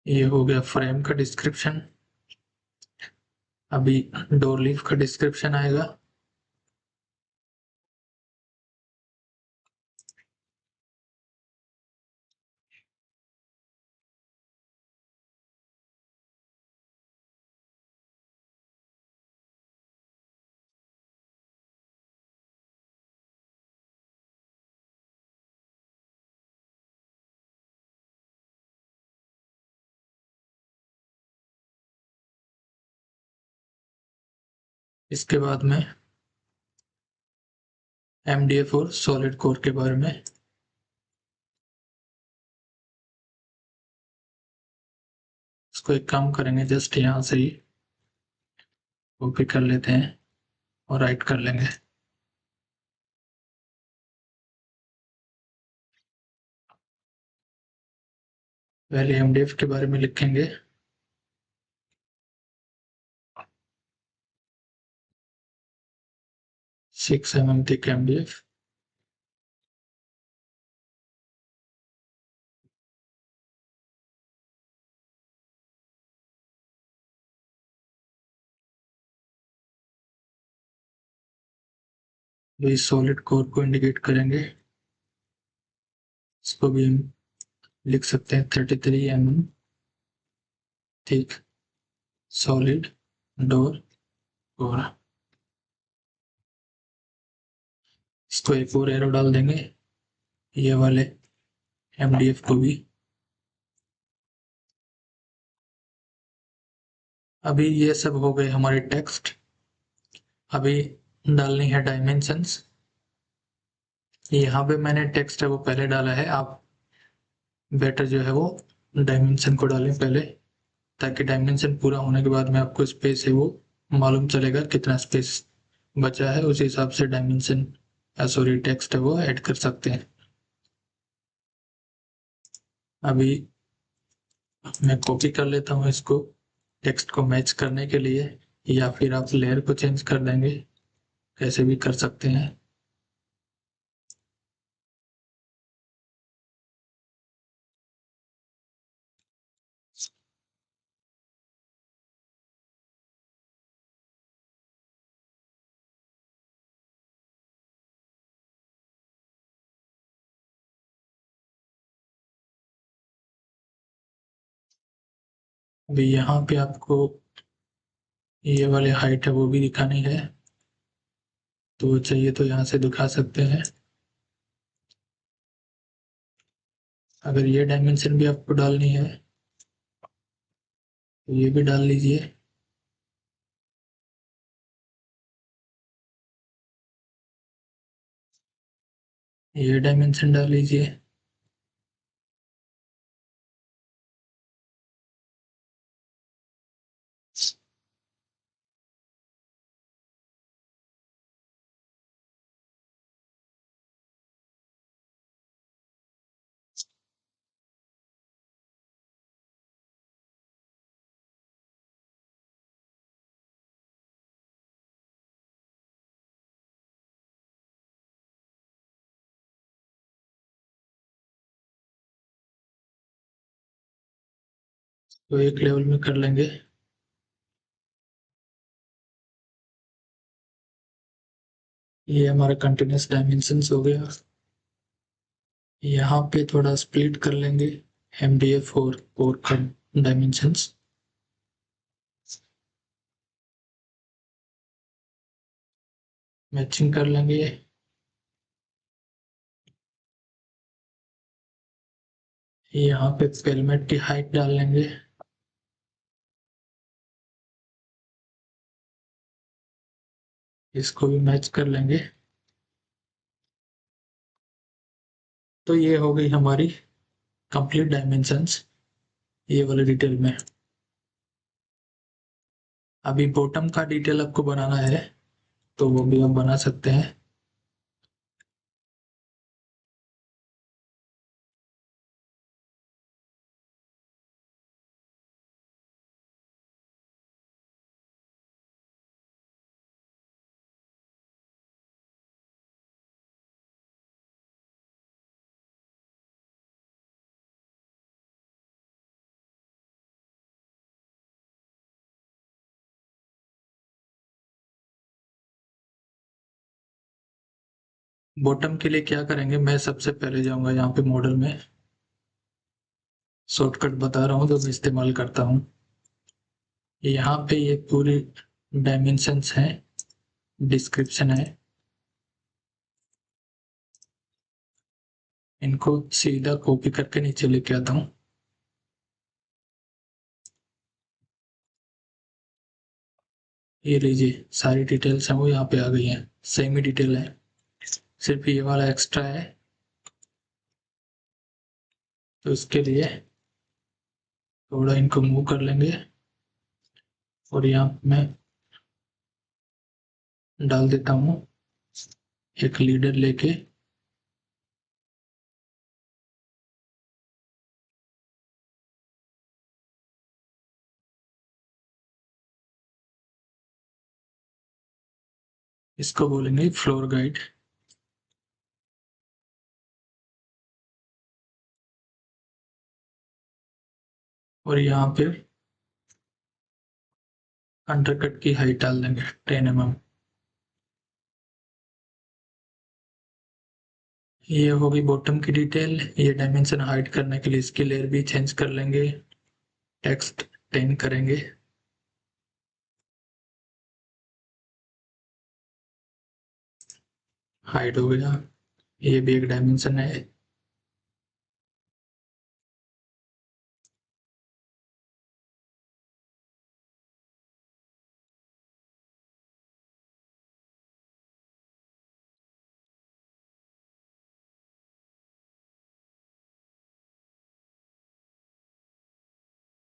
ये हो गया फ्रेम का डिस्क्रिप्शन। अभी डोर लीफ का डिस्क्रिप्शन आएगा। इसके बाद में MDF और सॉलिड कोर के बारे में। इसको एक काम करेंगे, जस्ट यहाँ से ही कॉपी कर लेते हैं और राइट कर लेंगे। पहले एमडीएफ के बारे में लिखेंगे। 6 mm थिक एमडीएफ। तो इस सॉलिड कोर को इंडिकेट करेंगे, इसको भी हम लिख सकते हैं 33 mm thick solid door core. इसको एक और एरो डाल देंगे, ये वाले एमडीएफ को भी। अभी ये सब हो गए हमारे टेक्स्ट। अभी डालनी है डायमेंशंस। यहाँ पे मैंने टेक्स्ट है वो पहले डाला है, आप बेटर जो है वो डायमेंशन को डालें पहले, ताकि डायमेंशन पूरा होने के बाद में आपको स्पेस है वो मालूम चलेगा कितना स्पेस बचा है, उस हिसाब से डायमेंशन सॉरी टेक्स्ट है वो ऐड कर सकते हैं। अभी मैं कॉपी कर लेता हूँ इसको टेक्स्ट को मैच करने के लिए, या फिर आप लेयर को चेंज कर देंगे, कैसे भी कर सकते हैं। अभी यहाँ पे आपको ये वाले हाइट है वो भी दिखानी है, तो चाहिए तो यहाँ से दिखा सकते हैं। अगर ये डायमेंशन भी आपको डालनी है तो ये भी डाल लीजिए। ये डायमेंशन डाल लीजिए। तो एक लेवल में कर लेंगे। ये हमारा कंटिन्यूस डायमेंशंस हो गया। यहाँ पे थोड़ा स्प्लिट कर लेंगे एमडीएफ और कोर का डायमेंशंस। मैचिंग कर लेंगे। यहाँ पे पेलमेट की हाइट डाल लेंगे। इसको भी मैच कर लेंगे। तो ये हो गई हमारी कंप्लीट डायमेंशंस ये वाले डिटेल में। अभी बॉटम का डिटेल आपको बनाना है तो वो भी आप बना सकते हैं। बॉटम के लिए क्या करेंगे, मैं सबसे पहले जाऊंगा यहाँ पे मॉडल में, शॉर्टकट बता रहा हूँ जो मैं इस्तेमाल करता हूँ। यहाँ पे ये पूरी डायमेंशंस हैं, डिस्क्रिप्शन है, इनको सीधा कॉपी करके नीचे लेके आता हूँ। ये लीजिए सारी डिटेल्स हैं वो यहाँ पे आ गई हैं, सेम ही डिटेल है, सिर्फ ये वाला एक्स्ट्रा है। तो इसके लिए थोड़ा इनको मूव कर लेंगे और यहाँ मैं डाल देता हूँ एक लीडर लेके। इसको बोलेंगे फ्लोर गाइड। और यहाँ पे अंडरकट की हाइट डाल देंगे 10 mm। ये होगी बॉटम की डिटेल। ये डायमेंशन हाइड करने के लिए इसकी लेयर भी चेंज कर लेंगे। टेक्स्ट 10 करेंगे। हाइड हो गया। ये भी एक डायमेंशन है।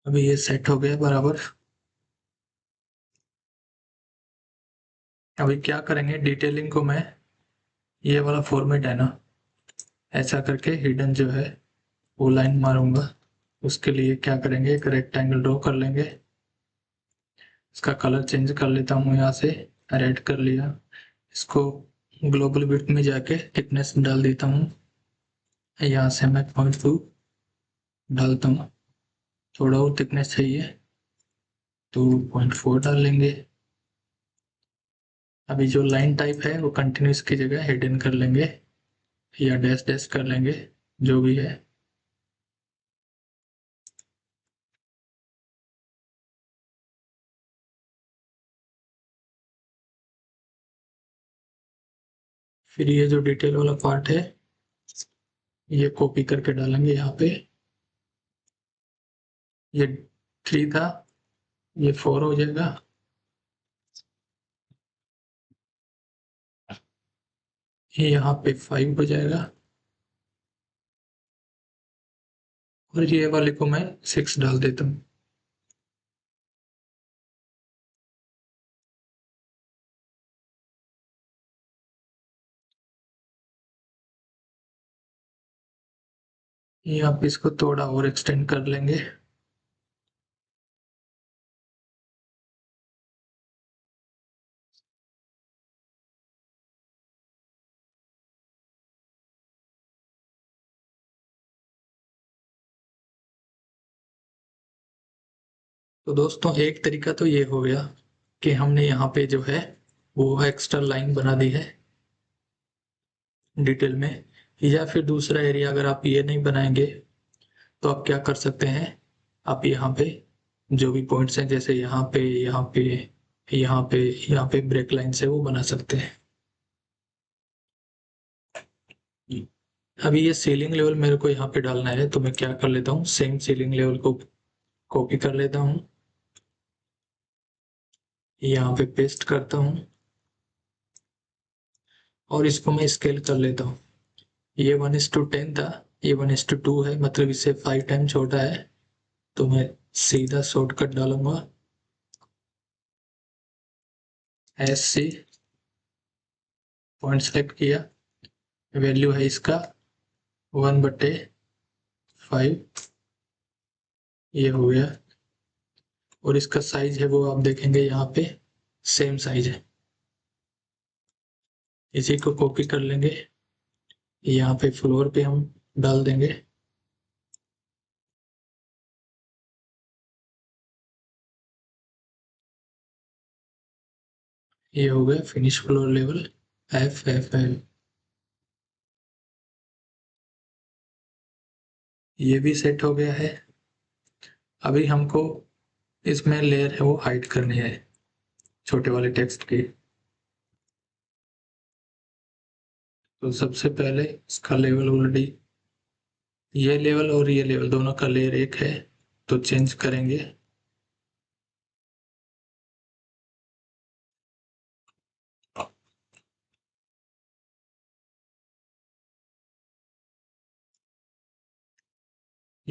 अभी ये सेट हो गया बराबर। अभी क्या करेंगे, डिटेलिंग को मैं ये वाला फॉर्मेट है ना, ऐसा करके हिडन जो है वो लाइन मारूंगा। उसके लिए क्या करेंगे, एक रेक्टेंगल ड्रॉ कर लेंगे। इसका कलर चेंज कर लेता हूँ, यहाँ से रेड कर लिया। इसको ग्लोबल विड्थ में जाके थिकनेस डाल देता हूँ। यहाँ से मैं 0.2 डालता हूँ। थोड़ा और थिकनेस चाहिए तो 0.4 डाल लेंगे। अभी जो लाइन टाइप है वो कंटिन्यूस की जगह हिडन कर लेंगे या डैश डैश कर लेंगे, जो भी है। फिर ये जो डिटेल वाला पार्ट है ये कॉपी करके डालेंगे यहाँ पे। ये 3 था, ये 4 हो जाएगा। ये यहाँ पे 5 हो जाएगा और ये वाले को मैं 6 डाल देता हूँ। यहाँ पे इसको थोड़ा और एक्सटेंड कर लेंगे। तो दोस्तों एक तरीका तो ये हो गया कि हमने यहाँ पे जो है वो एक्स्ट्रा लाइन बना दी है डिटेल में। या फिर दूसरा एरिया अगर आप ये नहीं बनाएंगे तो आप क्या कर सकते हैं, आप यहाँ पे जो भी पॉइंट्स हैं जैसे यहाँ पे यहाँ पे यहाँ पे यहाँ पे ब्रेक लाइन से वो बना सकते हैं। अभी ये सीलिंग लेवल मेरे को यहाँ पे डालना है तो मैं क्या कर लेता हूँ, सेम सीलिंग लेवल को कॉपी कर लेता हूँ, यहाँ पे पेस्ट करता हूँ और इसको मैं स्केल कर लेता हूँ। ये 1:10 था, ये 1:2 है, मतलब इससे 5 टाइम छोटा है। तो मैं सीधा शॉर्टकट डालूंगा, एस सी, पॉइंट सेलेक्ट किया, वैल्यू है इसका 1/5। ये हो गया। और इसका साइज है वो आप देखेंगे यहाँ पे सेम साइज है। इसी को कॉपी कर लेंगे, यहाँ पे फ्लोर पे हम डाल देंगे। ये हो गया फिनिश फ्लोर लेवल, F। ये भी सेट हो गया है। अभी हमको इसमें लेयर है वो हाइड करनी है छोटे वाले टेक्स्ट की। तो सबसे पहले इसका लेवल ऑलरेडी, ये लेवल और ये लेवल दोनों का लेयर एक है तो चेंज करेंगे।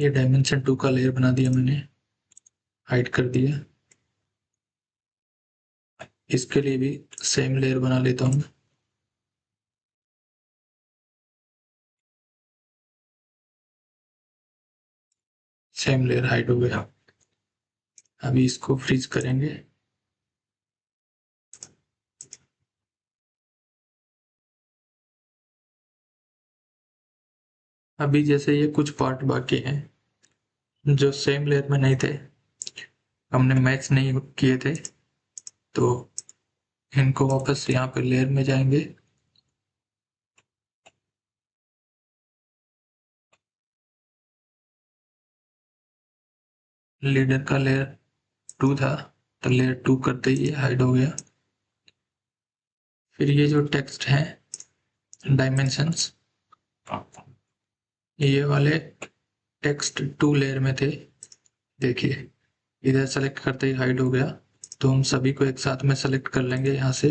ये डायमेंशन 2 का लेयर बना दिया मैंने, हाइड कर दिया। इसके लिए भी सेम लेयर बना लेता हूँ। सेम लेयर हाइड हो गया। अभी इसको फ्रीज करेंगे। अभी जैसे ये कुछ पार्ट बाकी हैं जो सेम लेयर में नहीं थे, हमने मैच नहीं किए थे, तो इनको वापस यहाँ पे लेयर में जाएंगे। लीडर का लेयर 2 था, तो लेयर 2 करते ही हाइड हो गया। फिर ये जो टेक्स्ट है डायमेंशंस, ये वाले टेक्स्ट 2 लेयर में थे। देखिए इधर सेलेक्ट करते ही हाइड हो गया, तो हम सभी को एक साथ में सेलेक्ट कर लेंगे यहाँ से।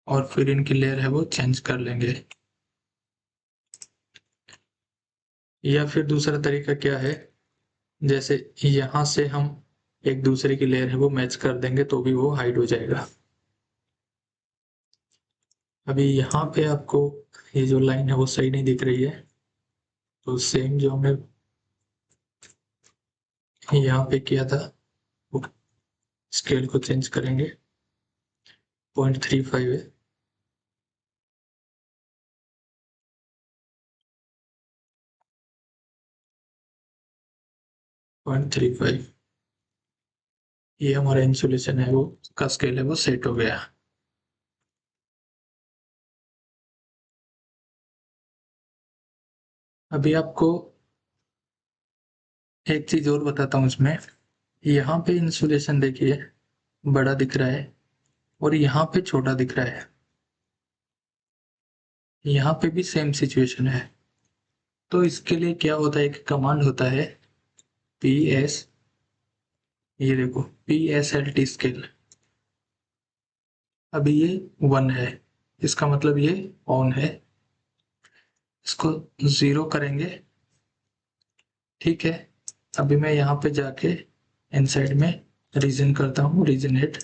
और फिर इनकी लेयर है वो चेंज कर लेंगे। या फिर दूसरा तरीका क्या है, जैसे यहाँ से हम एक दूसरे की लेयर है वो मैच कर देंगे तो भी वो हाइड हो जाएगा। अभी यहाँ पे आपको ये जो लाइन है वो सही नहीं दिख रही है, तो सेम जो हमने यहाँ पे किया था वो स्केल को चेंज करेंगे। 0.35 है। 0.35, ये हमारा इंसुलेशन है वो का स्केल है वो सेट हो गया। अभी आपको एक चीज और बताता हूँ इसमें। यहाँ पे इंसुलेशन देखिए बड़ा दिख रहा है और यहाँ पे छोटा दिख रहा है। यहाँ पे भी सेम सिचुएशन है। तो इसके लिए क्या होता है, एक कमांड होता है पी एस, ये देखो PSLT स्केल। अभी ये 1 है, इसका मतलब ये ऑन है। इसको 0 करेंगे, ठीक है। अभी मैं यहाँ पे जाके इनसाइड में रीजन करता हूँ, रीजनेट।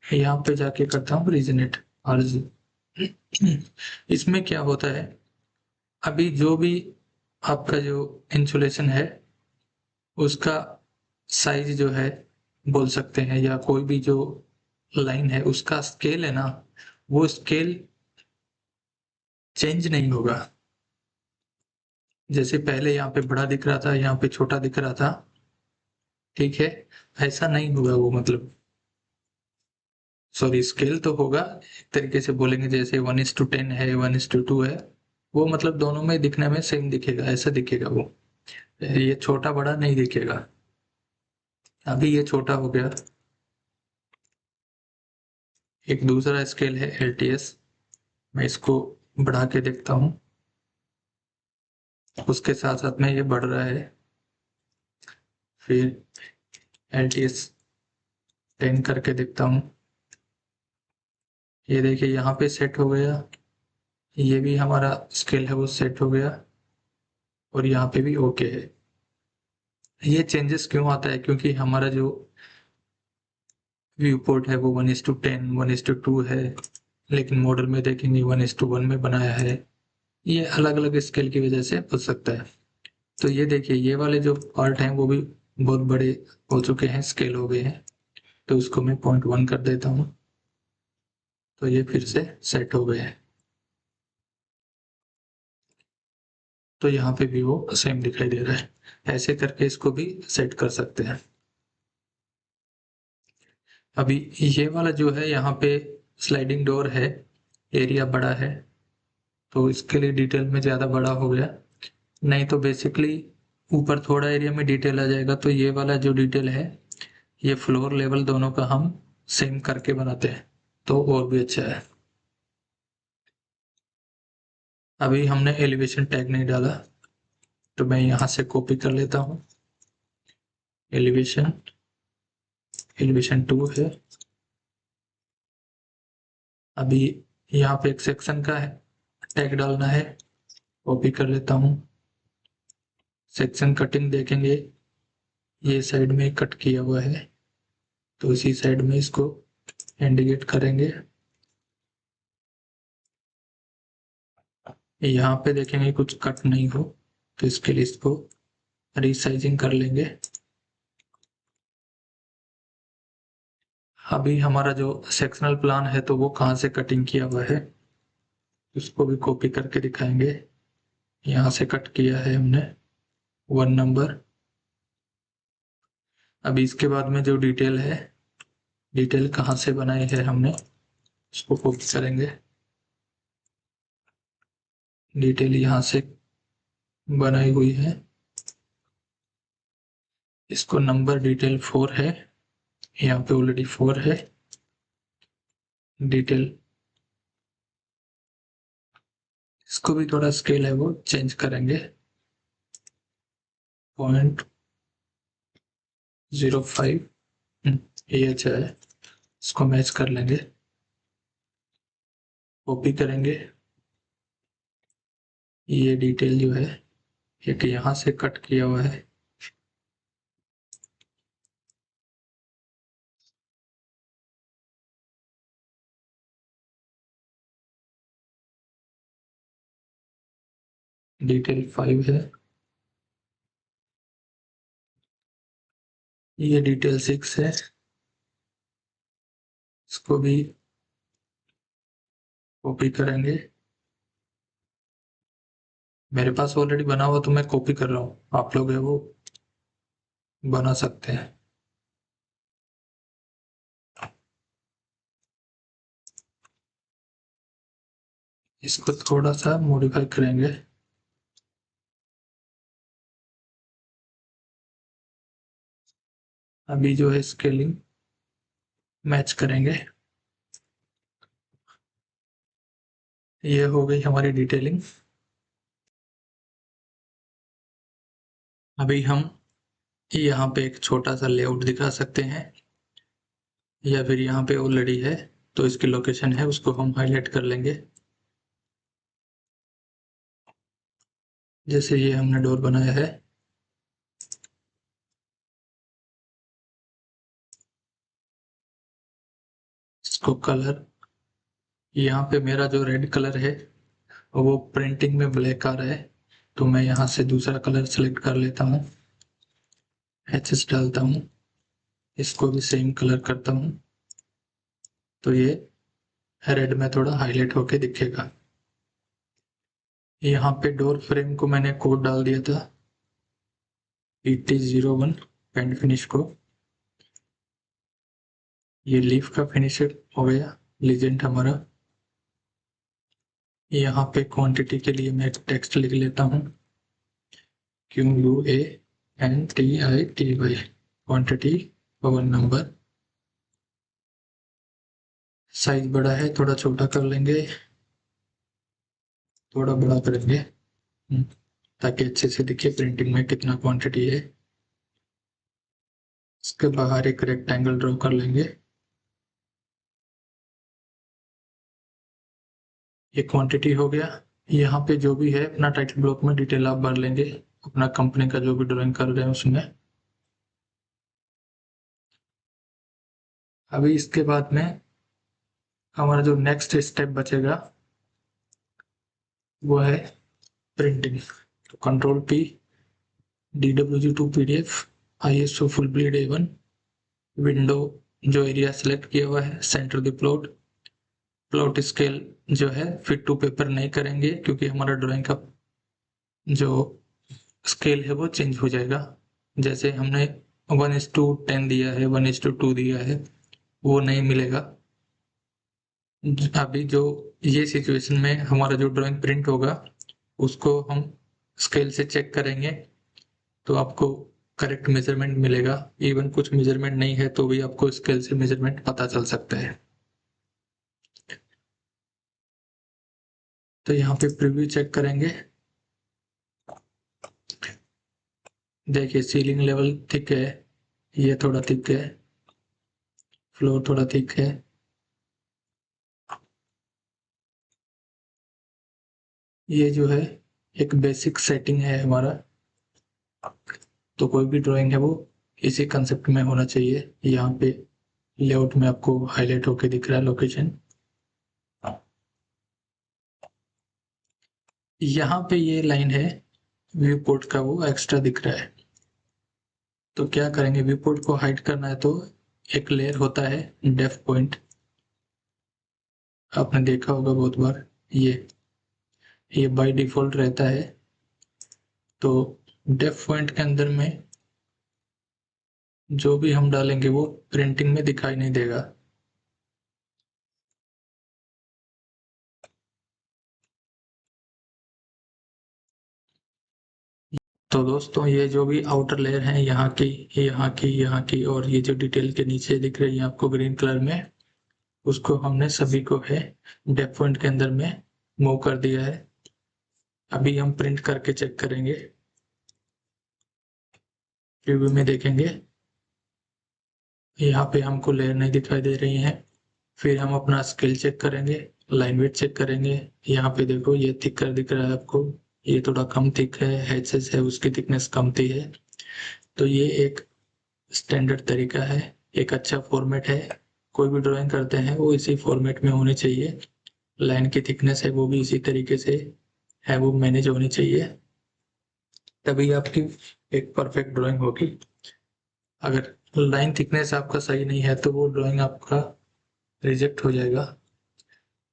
यहाँ पे जाके करता हूँ रीजनेट आरजी। इसमें क्या होता है, अभी जो भी आपका जो इंसुलेशन है उसका साइज जो है बोल सकते हैं, या कोई भी जो लाइन है उसका स्केल है ना, वो स्केल चेंज नहीं होगा। जैसे पहले यहाँ पे बड़ा दिख रहा था, यहाँ पे छोटा दिख रहा था, ठीक है, ऐसा नहीं होगा वो। मतलब सॉरी, स्केल तो होगा, एक तरीके से बोलेंगे जैसे 1:10 है, 1:2 है, वो मतलब दोनों में दिखने में सेम दिखेगा, ऐसा दिखेगा वो। ये छोटा बड़ा नहीं दिखेगा। अभी ये छोटा हो गया। एक दूसरा स्केल है LTS, मैं इसको बढ़ा के देखता हूँ, उसके साथ साथ में ये बढ़ रहा है। फिर LTS 10 करके देखता हूँ, ये देखिए यहाँ पे सेट हो गया। ये भी हमारा स्केल है वो सेट हो गया, और यहाँ पे भी ओके है। ये चेंजेस क्यों आता है, क्योंकि हमारा जो व्यू पोर्ट है वो 1:10 1:2 है, लेकिन मॉडल में देखेंगे 1:1 में बनाया है। ये अलग अलग स्केल की वजह से हो सकता है। तो ये देखिए ये वाले जो पार्ट हैं वो भी बहुत बड़े हो चुके हैं, स्केल हो गए हैं। तो उसको मैं 0.1 कर देता हूँ, तो ये फिर से सेट हो गए हैं। तो यहाँ पे भी वो सेम दिखाई दे रहा है। ऐसे करके इसको भी सेट कर सकते हैं। अभी ये वाला जो है यहाँ पे स्लाइडिंग डोर है, एरिया बड़ा है, तो इसके लिए डिटेल में ज़्यादा बड़ा हो गया। नहीं तो बेसिकली ऊपर थोड़ा एरिया में डिटेल आ जाएगा, तो ये वाला जो डिटेल है ये फ्लोर लेवल दोनों का हम सेम करके बनाते हैं, तो और भी अच्छा है। अभी हमने एलिवेशन टैग नहीं डाला, तो मैं यहाँ से कॉपी कर लेता हूँ। एलिवेशन, एलिवेशन 2 है। अभी यहाँ पे एक सेक्शन का है टैग डालना है, कॉपी कर लेता हूँ। सेक्शन कटिंग देखेंगे, ये साइड में कट किया हुआ है, तो इसी साइड में इसको इंडिकेट करेंगे। यहाँ पे देखेंगे कुछ कट नहीं हो, तो इसके लिए इसको रीसाइजिंग कर लेंगे। अभी हमारा जो सेक्शनल प्लान है तो वो कहाँ से कटिंग किया हुआ है, उसको भी कॉपी करके दिखाएंगे। यहाँ से कट किया है हमने 1 नंबर। अभी इसके बाद में जो डिटेल है, डिटेल कहाँ से बनाई है हमने, उसको कॉपी करेंगे। डिटेल यहाँ से बनाई हुई है, इसको नंबर डिटेल 4 है, यहाँ पे ऑलरेडी 4 है। डिटेल इसको भी थोड़ा स्केल है वो चेंज करेंगे, 0.05 ये अच्छा है, इसको मैच कर लेंगे, कॉपी करेंगे। ये डिटेल जो है एक यहाँ से कट किया हुआ है, डिटेल 5 है। ये डिटेल 6 है, इसको भी कॉपी करेंगे। मेरे पास ऑलरेडी बना हुआ तो मैं कॉपी कर रहा हूँ, आप लोग है वो बना सकते हैं। इसको थोड़ा सा मॉडिफाई करेंगे। अभी जो है स्केलिंग मैच करेंगे। ये हो गई हमारी डिटेलिंग। अभी हम यहाँ पे एक छोटा सा लेआउट दिखा सकते हैं, या फिर यहाँ पे ऑलरेडी है तो इसकी लोकेशन है उसको हम हाईलाइट कर लेंगे। जैसे ये हमने डोर बनाया है, इसको कलर, यहाँ पे मेरा जो रेड कलर है वो प्रिंटिंग में ब्लैक आ रहा है, तो मैं यहाँ से दूसरा कलर सेलेक्ट कर लेता हूँ, HS डालता हूँ, इसको भी सेम कलर करता हूँ, तो ये रेड में थोड़ा हाईलाइट होके दिखेगा। यहाँ पे डोर फ्रेम को मैंने कोड डाल दिया था PT01 पेंट फिनिश को। ये लीफ का फिनिश हो गया लीजेंड हमारा। यहाँ पे क्वांटिटी के लिए मैं एक टेक्स्ट लिख लेता हूँ, QUANTITY, क्वांटिटी 1 नंबर। साइज बड़ा है, थोड़ा छोटा कर लेंगे, थोड़ा बड़ा करेंगे ताकि अच्छे से दिखे प्रिंटिंग में कितना क्वांटिटी है। इसके बाहर एक रेक्टेंगल ड्रॉ कर लेंगे। ये क्वांटिटी हो गया। यहाँ पे जो भी है अपना टाइटल ब्लॉक में डिटेल आप भर लेंगे, अपना कंपनी का जो भी ड्राइंग कर रहे हैं उसमें। अभी इसके बाद में हमारा जो नेक्स्ट स्टेप बचेगा वो है प्रिंटिंग। तो Ctrl+P, DWG2 PDF, ISO full blade A1, window जो एरिया सेलेक्ट किया हुआ है, centre the plot, plot scale जो है फिट टू पेपर नहीं करेंगे क्योंकि हमारा ड्राइंग का जो स्केल है वो चेंज हो जाएगा। जैसे हमने 1:10 दिया है, 1:2 दिया है, वो नहीं मिलेगा। अभी जो ये सिचुएशन में हमारा जो ड्राइंग प्रिंट होगा उसको हम स्केल से चेक करेंगे तो आपको करेक्ट मेजरमेंट मिलेगा। इवन कुछ मेजरमेंट नहीं है तो भी आपको स्केल से मेजरमेंट पता चल सकता है। तो यहाँ पे प्रीव्यू चेक करेंगे। देखिए सीलिंग लेवल थिक है, ये थोड़ा थिक है, फ्लोर थोड़ा थिक है। ये जो है एक बेसिक सेटिंग है हमारा। तो कोई भी ड्राइंग है वो इसी कंसेप्ट में होना चाहिए। यहाँ पे लेआउट में आपको हाईलाइट होके दिख रहा है लोकेशन। यहाँ पे ये लाइन है व्यू पोर्ट का, वो एक्स्ट्रा दिख रहा है। तो क्या करेंगे, व्यू पोर्ट को हाइड करना है तो एक लेयर होता है डेफ पॉइंट, आपने देखा होगा बहुत बार। ये बाय डिफॉल्ट रहता है। तो डेफ पॉइंट के अंदर में जो भी हम डालेंगे वो प्रिंटिंग में दिखाई नहीं देगा। तो दोस्तों ये जो भी आउटर लेयर है यहाँ की, यहाँ की, यहाँ की, और ये जो डिटेल के नीचे दिख रही है आपको ग्रीन कलर में, उसको हमने सभी को है डेफ पॉइंट के अंदर में मूव कर दिया है। अभी हम प्रिंट करके चेक करेंगे। प्रीव्यू में देखेंगे यहाँ पे हमको लेयर नहीं दिखाई दे रही है। फिर हम अपना स्केल चेक करेंगे, लाइन वेट चेक करेंगे। यहाँ पे देखो ये थिकर दिख रहा है आपको, ये थोड़ा कम थिक है, एचएस है उसकी थिकनेस कम थी है। तो ये एक स्टैंडर्ड तरीका है, एक अच्छा फॉर्मेट है। कोई भी ड्राइंग करते हैं वो इसी फॉर्मेट में होनी चाहिए। लाइन की थिकनेस है वो भी इसी तरीके से है, वो मैनेज होनी चाहिए, तभी आपकी एक परफेक्ट ड्राइंग होगी। अगर लाइन थिकनेस आपका सही नहीं है तो वो ड्राइंग आपका रिजेक्ट हो जाएगा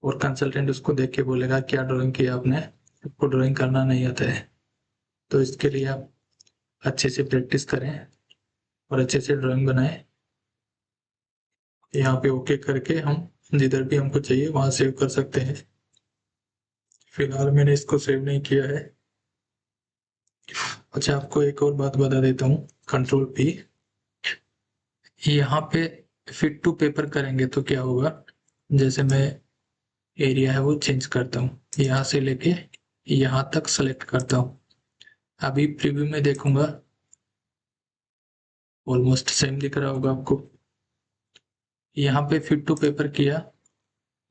और कंसल्टेंट उसको देख के बोलेगा क्या ड्राइंग किया आपने, आपको ड्राइंग करना नहीं आता है। तो इसके लिए आप अच्छे से प्रैक्टिस करें और अच्छे से ड्राइंग बनाएं। यहाँ पे ओके करके हम जिधर भी हमको चाहिए वहां सेव कर सकते हैं। फिलहाल मैंने इसको सेव नहीं किया है। अच्छा, आपको एक और बात बता देता हूँ, कंट्रोल पी। यहाँ पे फिट टू पेपर करेंगे तो क्या होगा, जैसे मैं एरिया है वो चेंज करता हूँ, यहाँ से लेके यहाँ तक सेलेक्ट करता हूँ। अभी प्रीव्यू में देखूंगा ऑलमोस्ट सेम दिख रहा होगा आपको। यहाँ पे फिट टू पेपर किया,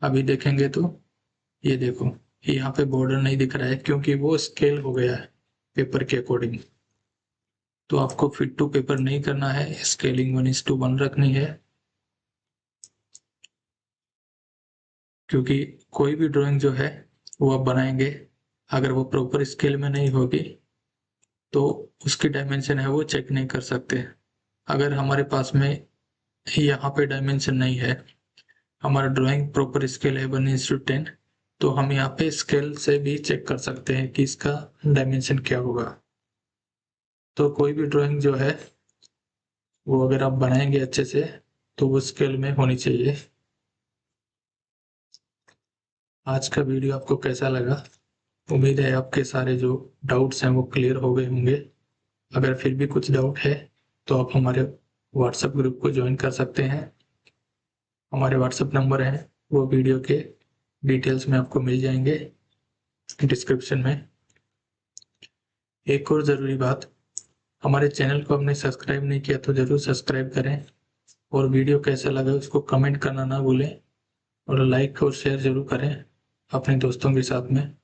अभी देखेंगे तो ये देखो यहाँ पे बॉर्डर नहीं दिख रहा है क्योंकि वो स्केल हो गया है पेपर के अकॉर्डिंग। तो आपको फिट टू पेपर नहीं करना है, स्केलिंग 1:1 रखनी है। क्योंकि कोई भी ड्राइंग जो है वो आप बनाएंगे, अगर वो प्रॉपर स्केल में नहीं होगी तो उसकी डायमेंशन है वो चेक नहीं कर सकते। अगर हमारे पास में यहाँ पे डायमेंशन नहीं है, हमारा ड्राइंग प्रॉपर स्केल है 1:10, तो हम यहाँ पे स्केल से भी चेक कर सकते हैं कि इसका डायमेंशन क्या होगा। तो कोई भी ड्राइंग जो है वो अगर आप बनाएंगे अच्छे से तो वो स्केल में होनी चाहिए। आज का वीडियो आपको कैसा लगा? उम्मीद है आपके सारे जो डाउट्स हैं वो क्लियर हो गए होंगे। अगर फिर भी कुछ डाउट है तो आप हमारे व्हाट्सएप ग्रुप को ज्वाइन कर सकते हैं। हमारे व्हाट्सएप नंबर हैं वो वीडियो के डिटेल्स में आपको मिल जाएंगे डिस्क्रिप्शन में। एक और ज़रूरी बात, हमारे चैनल को आपने सब्सक्राइब नहीं किया तो ज़रूर सब्सक्राइब करें, और वीडियो कैसा लगा उसको कमेंट करना ना भूलें, और लाइक और शेयर ज़रूर करें अपने दोस्तों के साथ में।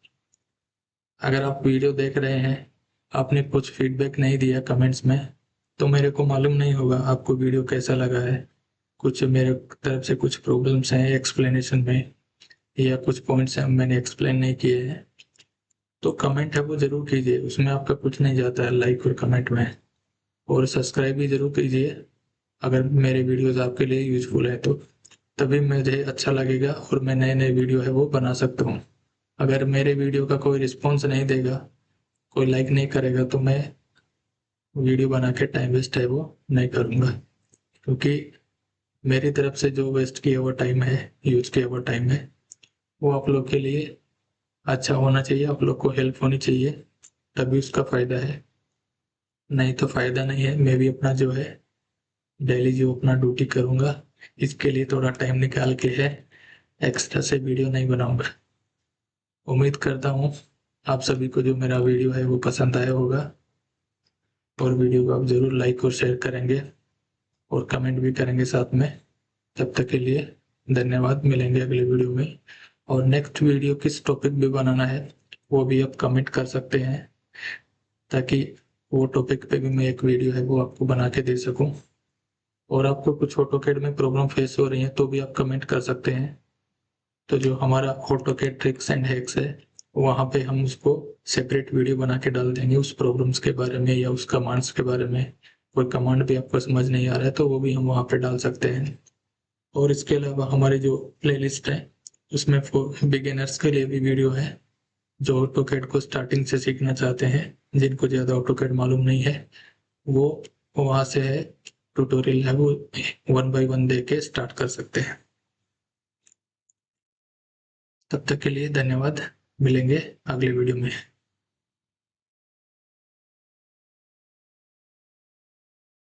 अगर आप वीडियो देख रहे हैं, आपने कुछ फीडबैक नहीं दिया कमेंट्स में, तो मेरे को मालूम नहीं होगा आपको वीडियो कैसा लगा है। कुछ मेरे तरफ से कुछ प्रॉब्लम्स हैं एक्सप्लेनेशन में, या कुछ पॉइंट्स हैं मैंने एक्सप्लेन नहीं किए हैं, तो कमेंट है वो ज़रूर कीजिए, उसमें आपका कुछ नहीं जाता है लाइक और कमेंट में। और सब्सक्राइब भी ज़रूर कीजिए अगर मेरे वीडियोज़ आपके लिए यूजफुल है तो, तभी मुझे अच्छा लगेगा और मैं नए नए वीडियो है वो बना सकता हूँ। अगर मेरे वीडियो का कोई रिस्पॉन्स नहीं देगा, कोई लाइक नहीं करेगा, तो मैं वीडियो बना के टाइम वेस्ट है वो नहीं करूँगा। क्योंकि मेरी तरफ से जो वेस्ट किया हुआ टाइम है, यूज किया हुआ टाइम है, वो आप लोग के लिए अच्छा होना चाहिए, आप लोग को हेल्प होनी चाहिए, तभी उसका फ़ायदा है। नहीं तो फ़ायदा नहीं है। मैं भी अपना जो है डेली जो अपना ड्यूटी करूँगा, इसके लिए थोड़ा टाइम निकाल के है एक्स्ट्रा से वीडियो नहीं बनाऊँगा। उम्मीद करता हूँ आप सभी को जो मेरा वीडियो है वो पसंद आया होगा, और वीडियो को आप ज़रूर लाइक और शेयर करेंगे और कमेंट भी करेंगे साथ में। तब तक के लिए धन्यवाद, मिलेंगे अगले वीडियो में। और नेक्स्ट वीडियो किस टॉपिक पे बनाना है वो भी आप कमेंट कर सकते हैं, ताकि वो टॉपिक पे भी मैं एक वीडियो है वो आपको बना के दे सकूं। और आपको कुछ ऑटोकैड में प्रॉब्लम फेस हो रही है तो भी आप कमेंट कर सकते हैं। तो जो हमारा ऑटोकैड ट्रिक्स एंड हैक्स है, वहाँ पे हम उसको सेपरेट वीडियो बना के डाल देंगे उस प्रॉब्लम्स के बारे में या उस कमांड्स के बारे में। कोई कमांड भी आपको समझ नहीं आ रहा है तो वो भी हम वहाँ पे डाल सकते हैं। और इसके अलावा हमारी जो प्लेलिस्ट है उसमें बिगिनर्स के लिए भी वीडियो है। जो ऑटोकैड को स्टार्टिंग से सीखना चाहते हैं, जिनको ज़्यादा ऑटोकैड मालूम नहीं है, वो वहाँ से है ट्यूटोरियल है वो 1 बाय 1 देख के स्टार्ट कर सकते हैं। तब तक के लिए धन्यवाद, मिलेंगे अगले वीडियो में।